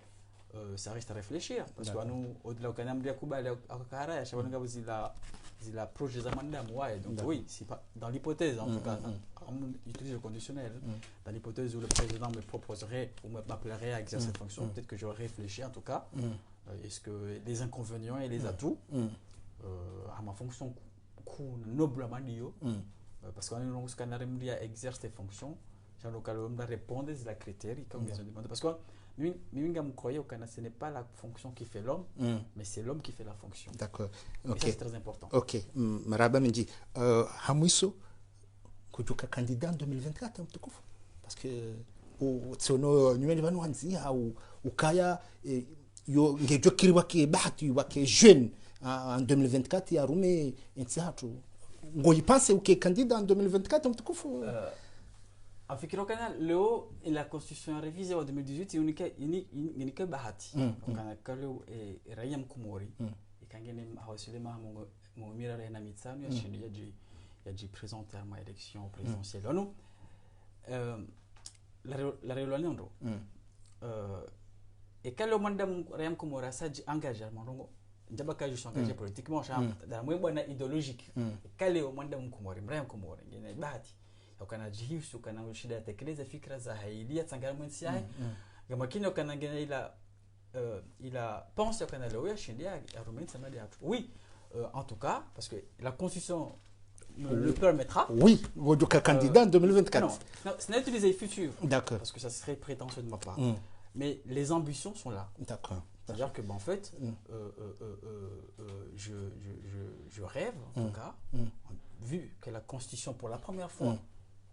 Ça reste à réfléchir parce que nous au-delà au Canada Kuba la proche des amendements donc oui c'est pas dans l'hypothèse en tout cas on utilise le conditionnel dans l'hypothèse où le président me proposerait ou m'appellerait à exercer cette fonction, peut-être que j'aurais réfléchi en tout cas est-ce que les inconvénients et les atouts à ma fonction noblement parce que nous ce Canada exerce ces fonctions j'ai l'occasion de répondre à la critère comme ils ont demandé parce que ce n'est pas la fonction qui fait l'homme, mais c'est l'homme qui fait la fonction. D'accord. Okay. Et ça, c'est très important. Ok. Maraba me dit, Hamwiso, kujuka candidat en 2024, parce que tsono nyueli vanu hanzi au ukaya yo ngejo kiri wake bahati wake jeune en 2024 ya rume ntihatu ngoyi pense uke candidat en 2024 mtukufu. En fait, au Canada, la constitution révisée en 2018, il n'y a que Bahati. Au Canada, il y a Rayam Kumori. Et quand il y a il présenté à ma élection présidentielle. La réunion. Et quand le mandat Rayam Kumori s'est engagé, je suis engagé politiquement, dans le monde idéologique. Quand le mandat Rayam Kumori, il y a Bahati. Ukanajihusu kana shida tekeleza fikra za hailia tsangaramwe nsiai kama kino kana ngena ila pense kana leo shindia argument ça m'a dit oui en tout cas parce que la constitution le permettra oui votre candidat en 2024 non ce n'est utilisé futur d'accord parce que ça serait prétentieux de ma part mais les ambitions sont là d'accord c'est-à-dire que en fait je rêve en tout cas vu que la constitution pour la première fois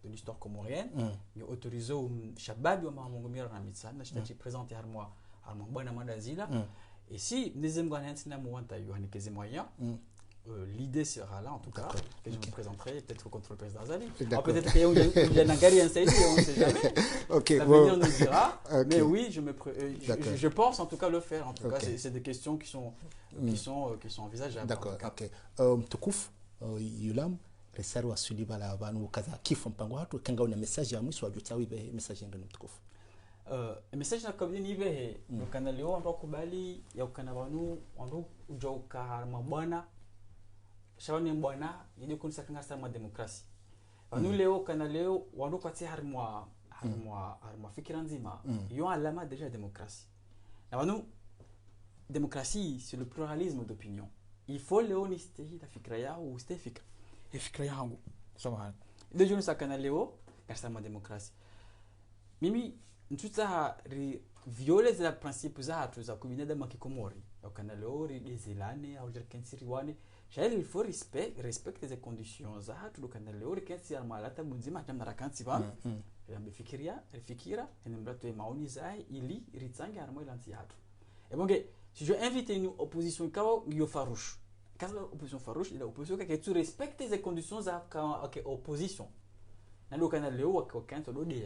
de l'histoire comorienne, il autorisé au Shabab au Mahmoumir Ramitsan, je t'ai présenté à moi à mon bon Amadazila. Et si deuxième gagnant n'a pas eu moyens, l'idée sera là en tout cas que je me présenterai peut-être contre le président Zali. Peut-être qu'il y a un Nagari inside, on ne sait jamais. L'avenir nous dira. Mais oui, je pense en tout cas le faire. En tout cas, c'est des questions qui sont envisageables. D'accord. Ok. Tukuf, Yulam. Resari wasuli bala abantu kaza kifo mpango watu kanga una message ya mwisho wajutsa wibe message ngani mtukufu message na kabini nibe ukana leo ndo kubali ya ukana banu ndo ujoka harma bwana shawani bwana yidi kunisa kanga sama demokrasi banu leo kana leo ndo kwati harma fikira nzima yo alama déjà démocratie na banu démocratie c'est le pluralisme d'opinion il faut l'honnêteté la fikra ya ou fikra fikra yangu sawa ndio juni sakana leo kasema demokrasi mimi ntuta violer za principes za hatu za kubinadamu kikomori ukana leo rizilane au jerkensiri wane shaili il faut respecter les conditions za hatu ukana leo rikensi armalata bunzima tamara kansi ba fikira enembrato maoni za ili ritsange armo ilanti hatu ebonge si je invite une opposition kao yo farouche quand l'opposition farouche, il y a l'opposition qui respecte les conditions de l'opposition. Dans le Canada, il y a quelqu'un qui a dit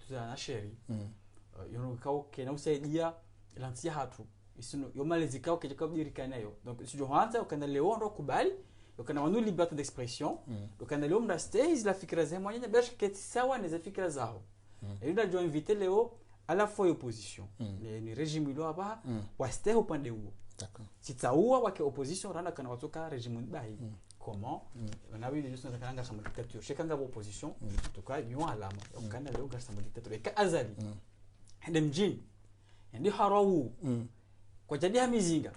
que la chérie, il y a quelqu'un qui a dit que l'anti hatu, il y a malaisie qui a dit que donc si je rentre au Canada, il y a un kubali, le Canada a une liberté d'expression, le Canada a une rastée, il a fait que moyen de berge que ça va les faire que ça. Et il a dû inviter Léo à la fois opposition, le régime il a pas, ou rester au point de vue. Si tu as une opposition, tu as un régime bahi. Comment on a vu des gens qui ont une dictature. Chez une opposition, en tout cas, ils ont un lama. Donc, quand ils ont une dictature, et Azali, ils ont dit, ils ont haraou. Quand ils ont mizinga,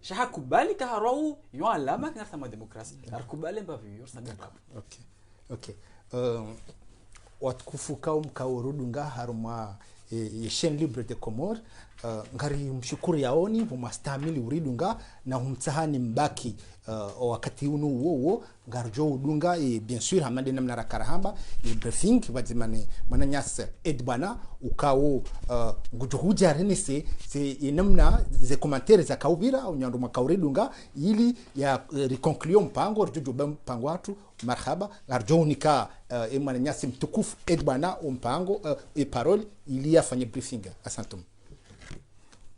shaha kubali ka haraou, ils ont un lama qui a une démocratie. Alors kubali pas vu, ça n'est pas. Ok. Watukufuka mkaurudunga haruma chaîne libre de Comores ngari mshukuru yaoni humastamili uridunga na humtsahani mbaki wakati unu uo ngarjo udunga bien sûr hamande namna rakarahamba briefing wazimane mananyasa edbana ukao ngujuhuja renese se namna ze commentaire za kaubira au nyandu makauridunga ili ya reconcluer mpango rjojo mpango watu marhaba ngarjo unika mananyasa mtukufu edbana mpango parole ili yafanye briefing. Asantum.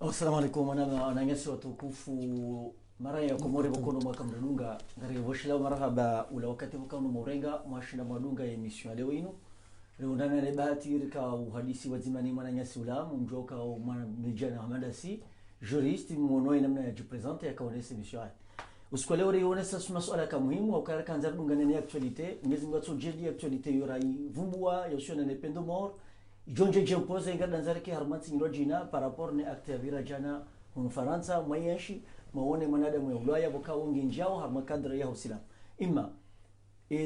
Assalamu alaikum wananyasi watukufu mara ya komore bokono mwaka mdunga ngari boshila marhaba ula wakati bokono morenga mwashina mwadunga emission leo ino leo ndana ne bahati rika uhadisi wazimani mwananyasi ulamu mjoka au mjana Hamada si juriste mwono namna ya jipresente ya kaonese emission usiku leo rionesa masuala kama muhimu au kara kanza dunga nene actualité ngezi ngatso jeli actualité yorai vumbua yosona ne pendo mort jonje je pose ngada nzareke harmatsi ngirojina par rapport ne acte ya vira jana hun Faransa mayeshi maone mwanadamu ya Ulaya boka ungi njao harma kadra ya Uislamu imma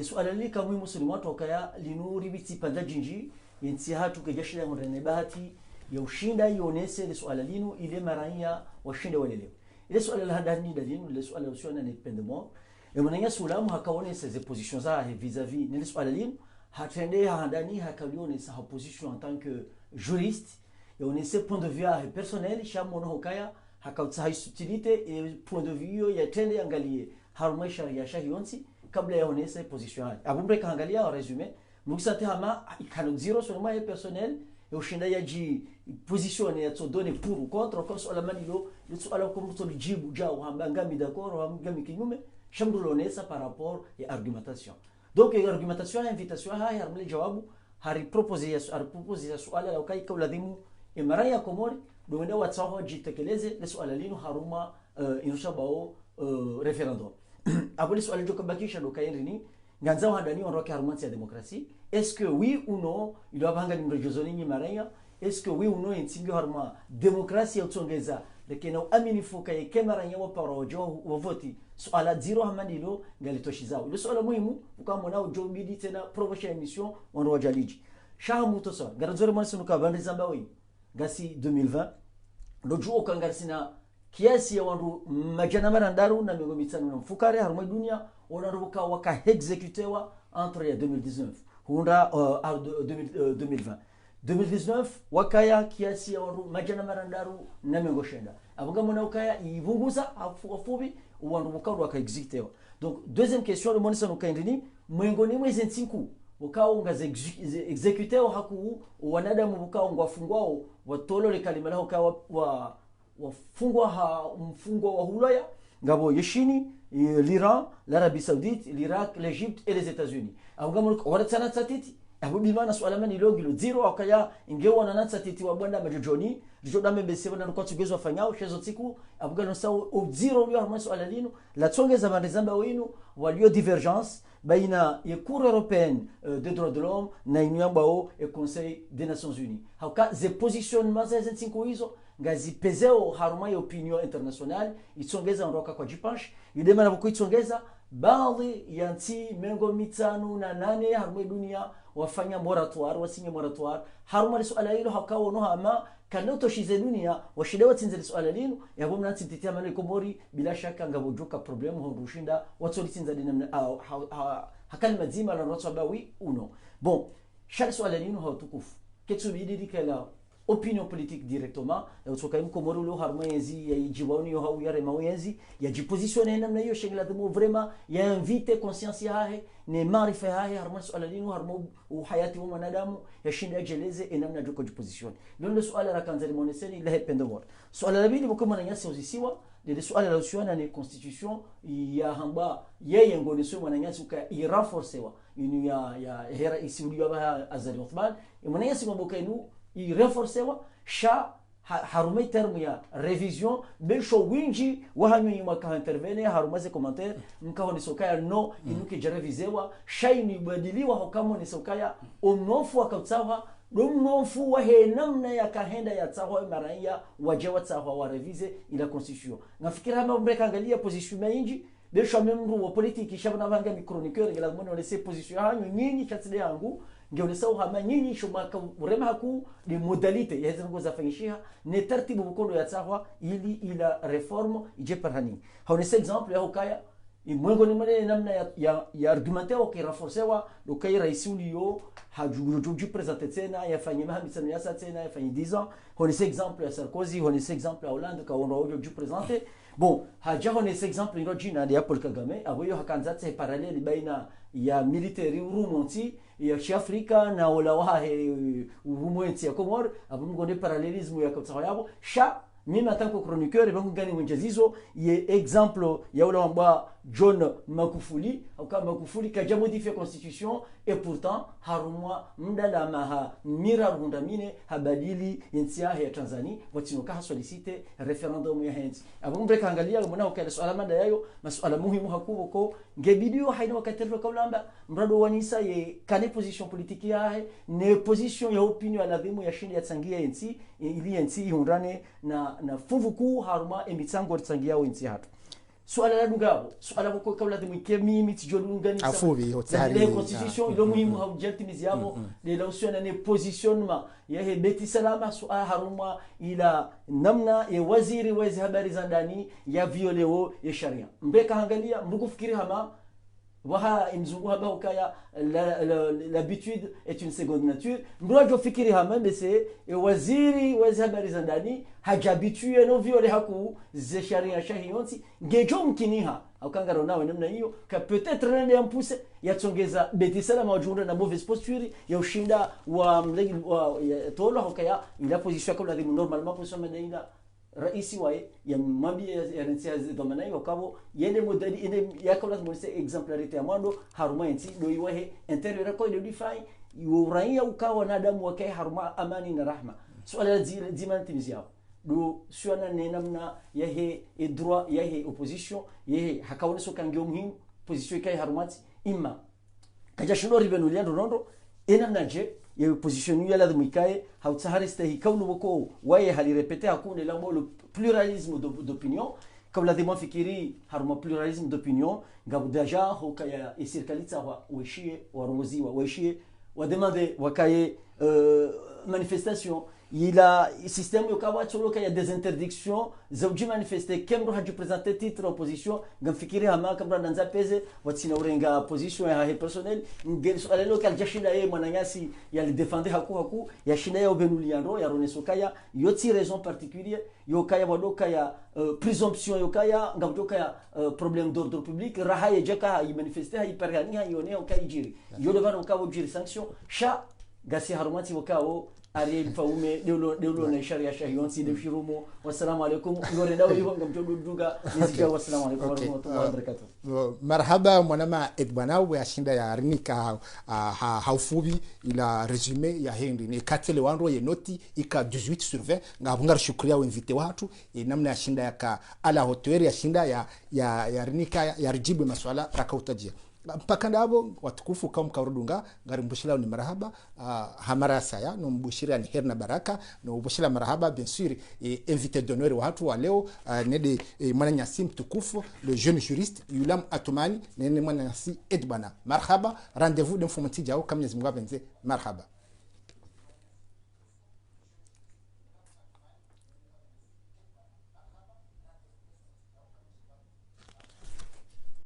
suala lika muhimu suni watu wakaya linuri biti panda jinji yensi hatu kejashila ngorene bahati ya ushinda yonese ile suala linu ile maranya washinde walele ile suala la hadani dalinu ile suala usiona ni pendement mwananya sulamu hakaone ses positions za vis-à-vis ile suala linu hatende handani hakalione sa position en tant que juriste et on essaie point de vue personnel chamono hokaya hakautsa subtilité et point de vue ya tende angalie harma sharia shahionsi kabla ya onesa position yake abumbre kaangalia en résumé mukisate hama ikano zero sur moi personnel et ushinda ya ji position ya to donner pour ou contre comme sur la manilo le sur ala comme to jibu jao hamba ngami d'accord hamba ngami kinyume shamdu onesa par rapport et argumentation donc argumentation invitation ha harmle jawabu hari proposer suala la ukai kwa ladhimu imara ya komori doenda watsaho jitekeleze le suala lino haruma inushabao referendum abuli suala joka bakisha dokaini nganza hadani onroka harumansi ya demokrasi est-ce que oui ou non il doit banga ni mrejozoni ni maraya est-ce que oui ou non intingo haruma demokrasi ya utsongeza lekena amini fuka ya kemara nyawa parojo wa voti suala zero hamanilo ngalitoshizawo le suala muhimu ukamona ujobidi tena prochaine émission on rojaliji shahamu tosa garanzore mwansu ka bandi zambawi gasi 2020 lojuo kangarsina kiasi ya wandu majana marandaru na migo mitano na mfukare harumwe dunia onaruka waka executewa entre ya 2019 hunda 2019 wakaya kiasi ya wandu majana marandaru na migo shenda abuga mona ukaya ivunguza afubi wandu wakadu waka executewa. Donc deuxième question le monisa nukaindini mwengoni mwezi ntinku ukao ngaze executewa haku wanadamu bukao ngwafungwao watolo le kalima la ukao wafungwa mfungwa wa Ulaya ngabo yeshini l'Iran, l'Arabie Saoudite, l'Irak, l'Égypte et les États-Unis. Abugamul waratsana tsatiti abubimana swala mani logilo zero akaya ingewa na tsatiti wa bwana majojoni joda mbese bwana kwa tugezwa fanyao shezo tsiku abugano sawo zero lyo harma swala lino la tsongeza bandezamba winu walio divergence baina ya Cour européenne des droits de l'homme na inyambao et Conseil des Nations Unies. Hauka ze positionnement za zintinko hizo ngazi pezeo haruma ya opinion international itsongeza ondoka kwa jipansh yudema na bukuitsongeza baadhi ya nchi mengo mitano na nane haruma dunia wafanya moratoire wasinye moratoire haruma suala hilo hakawa no hama kanoto shize dunia washidewa tinzeli suala lino yabo mnanti titia mali komori bila shaka ngabojuka problem hondushinda watsoli tinzeli namna hakali mazima la rotso bawi uno bon shal suala lino hautukufu ketsu bididi kala opinion politique directement ya utoka komori lo harma yezi ya jiboni yo hau yare mawezi ya jipositionner namna hiyo shengla demo vraiment ya invite conscience yahe ne marifa yahe harma suala lino harma uhayati wa mwanadamu ya shinda jeleze namna joko jiposition ndio suala la kanzali moneseni la hependo mort suala la bili bukoma na nyasi uzisiwa de suala la usiwana ne constitution ya hamba yeye ngone sio mwananyasi uka irenforcewa inu ya hera isiuliwa ba azali Othman mwananyasi maboka inu irenforcewa sha harumai termu ya revision besho winji wahanyo yima ka intervenir harumaze commentaire mkaho ni sokaya no inuke jerevizewa shaini badiliwa hokamo ni sokaya onofu akautsawa domnofu wa namna ya kahenda ya tsawa maraya wajewa tsawa wa revise ila constitution nafikira hama mbeka angalia position mainji besho memru wa politiki shabana vanga mi chroniqueur ngela mwana wale se position hanyo nyinyi chatside yangu ndio sawa hama nyinyi shumaka urema haku de modalité yaza ngoza fanyishia ne tartibu bukondo ya tsawa ili ila reforme ije parhani haone exemple ya hokaya mwengo ni mane namna ya argumentaire ukiraforcewa dokai rais ulio hajuju presenter tena yafanye mahamisa yasa tena yafanye 10 ans honese exemple ya Sarkozy honese exemple ya Hollande ka ono ojo presenter bon haja honese exemple ndo jina ya Paul Kagame aboyo hakanza tse parallel baina ya military rumonti ya Afrika na wala wahe rumonti ya Komor abungonde parallelisme ya kutsawa yabo sha mimi en tant que chroniqueur et bangani wenjazizo ye exemple ya ule ambao John Magufuli au kama Magufuli kaja modifier constitution et pourtant harumwa mdala maha mira rundamine habadili nchi ya Tanzania watinoka solicite referendum ya hensi abumbe kaangalia mwana ukale swala mada yayo masuala muhimu hakubo ko ngebidio haina wakati kulamba mrado wanisa ye kane position politique ya ne position ya opinion la dhimu ya shindi ya tsangia nchi ili nchi hundane na fuvuku haruma emitsango tsangia nchi hatu swala la dungabo swala ko kabla de mkemi mitijolunga ni afubi hotari la constitution ile muhimu haujatimizi yabo de la usio na positionnement ya beti salama swala haruma ila namna ya waziri wa habari za ndani ya violeo ya sharia mbeka angalia mbukufikiri hama waha imzungu haba ukaya l'habitude est une seconde nature mbrajo fikiri hama bese waziri wa habari za ndani hajabitue no viole haku ze sharia shahionti ngejo mkiniha aukangaro nawe namna hiyo ka peut-être rende yampuse yatsongeza betisala mawajunda na mauvaise posture ya ushinda wa mlegi wa tolo hokaya ila position comme la normalement position madaina raisi wae ya mambi ya rensia domana hiyo kabo yende modali ine yakola mwese exemplarité ya mwando haruma enti do iwahe interior ko ile define yuraia ukawa na damu wake haruma amani na rahma swala zimanti mizia do suana nenamna yahe e droit yahe opposition yahe hakawone so kangyo muhimu position kai harumati imma kaja shindo ribenu liando rondo enamna je ya position ya lazima ikae hautsahariste hikaunu boko waye halirepete hakune la le pluralisme d'opinion comme la demande fikiri haruma pluralisme d'opinion gabudaja hokaya isirkalitsa wa weshie warongoziwa weshie wa demander wakaye manifestation ila système yokawa choloka ya des interdictions zauji manifester kemro haju présenter titre opposition ngamfikiri hama kabla nanza peze watsina urenga position ya he personnel ngel swala local jashina ye mwananyasi ya le défendre haku ya shina ya obenuliando ya ronesokaya yoti raison particulière yokaya wadoka ya présomption yokaya ngamtoka ya problème d'ordre public raha ya jaka yi manifester ha ipergani ha yone okayijiri yo devant okawo jiri sanction sha gasi harumati wakawo ari faume deulo na sharia shahionsi de firumo wassalamu alaikum ngore dawo yibo ngam jodo duga nizika wassalamu alaikum wa rahmatullahi wa barakatuh marhaba mwanama edbana wa shinda ya rinika haufubi ila resume ya hendi ni katele wanro ye noti ika 18 sur 20 ngabungar shukria wa invite watu namna ya shinda ya ala hoteli ya shinda ya rinika ya rijibu maswala rakautajia mpaka ndabo watukufu kama mkarudunga ngari mbushila ni marhaba hamara saya no mbushira ni herna baraka no mbushila marhaba bien sûr invité d'honneur watu wa leo nede mwana nyasi mtukufu le jeune juriste Yulam Atumani nene mwana nyasi Edbana marhaba rendez-vous d'informatique jao kama Mwenyezi Mungu apenze marhaba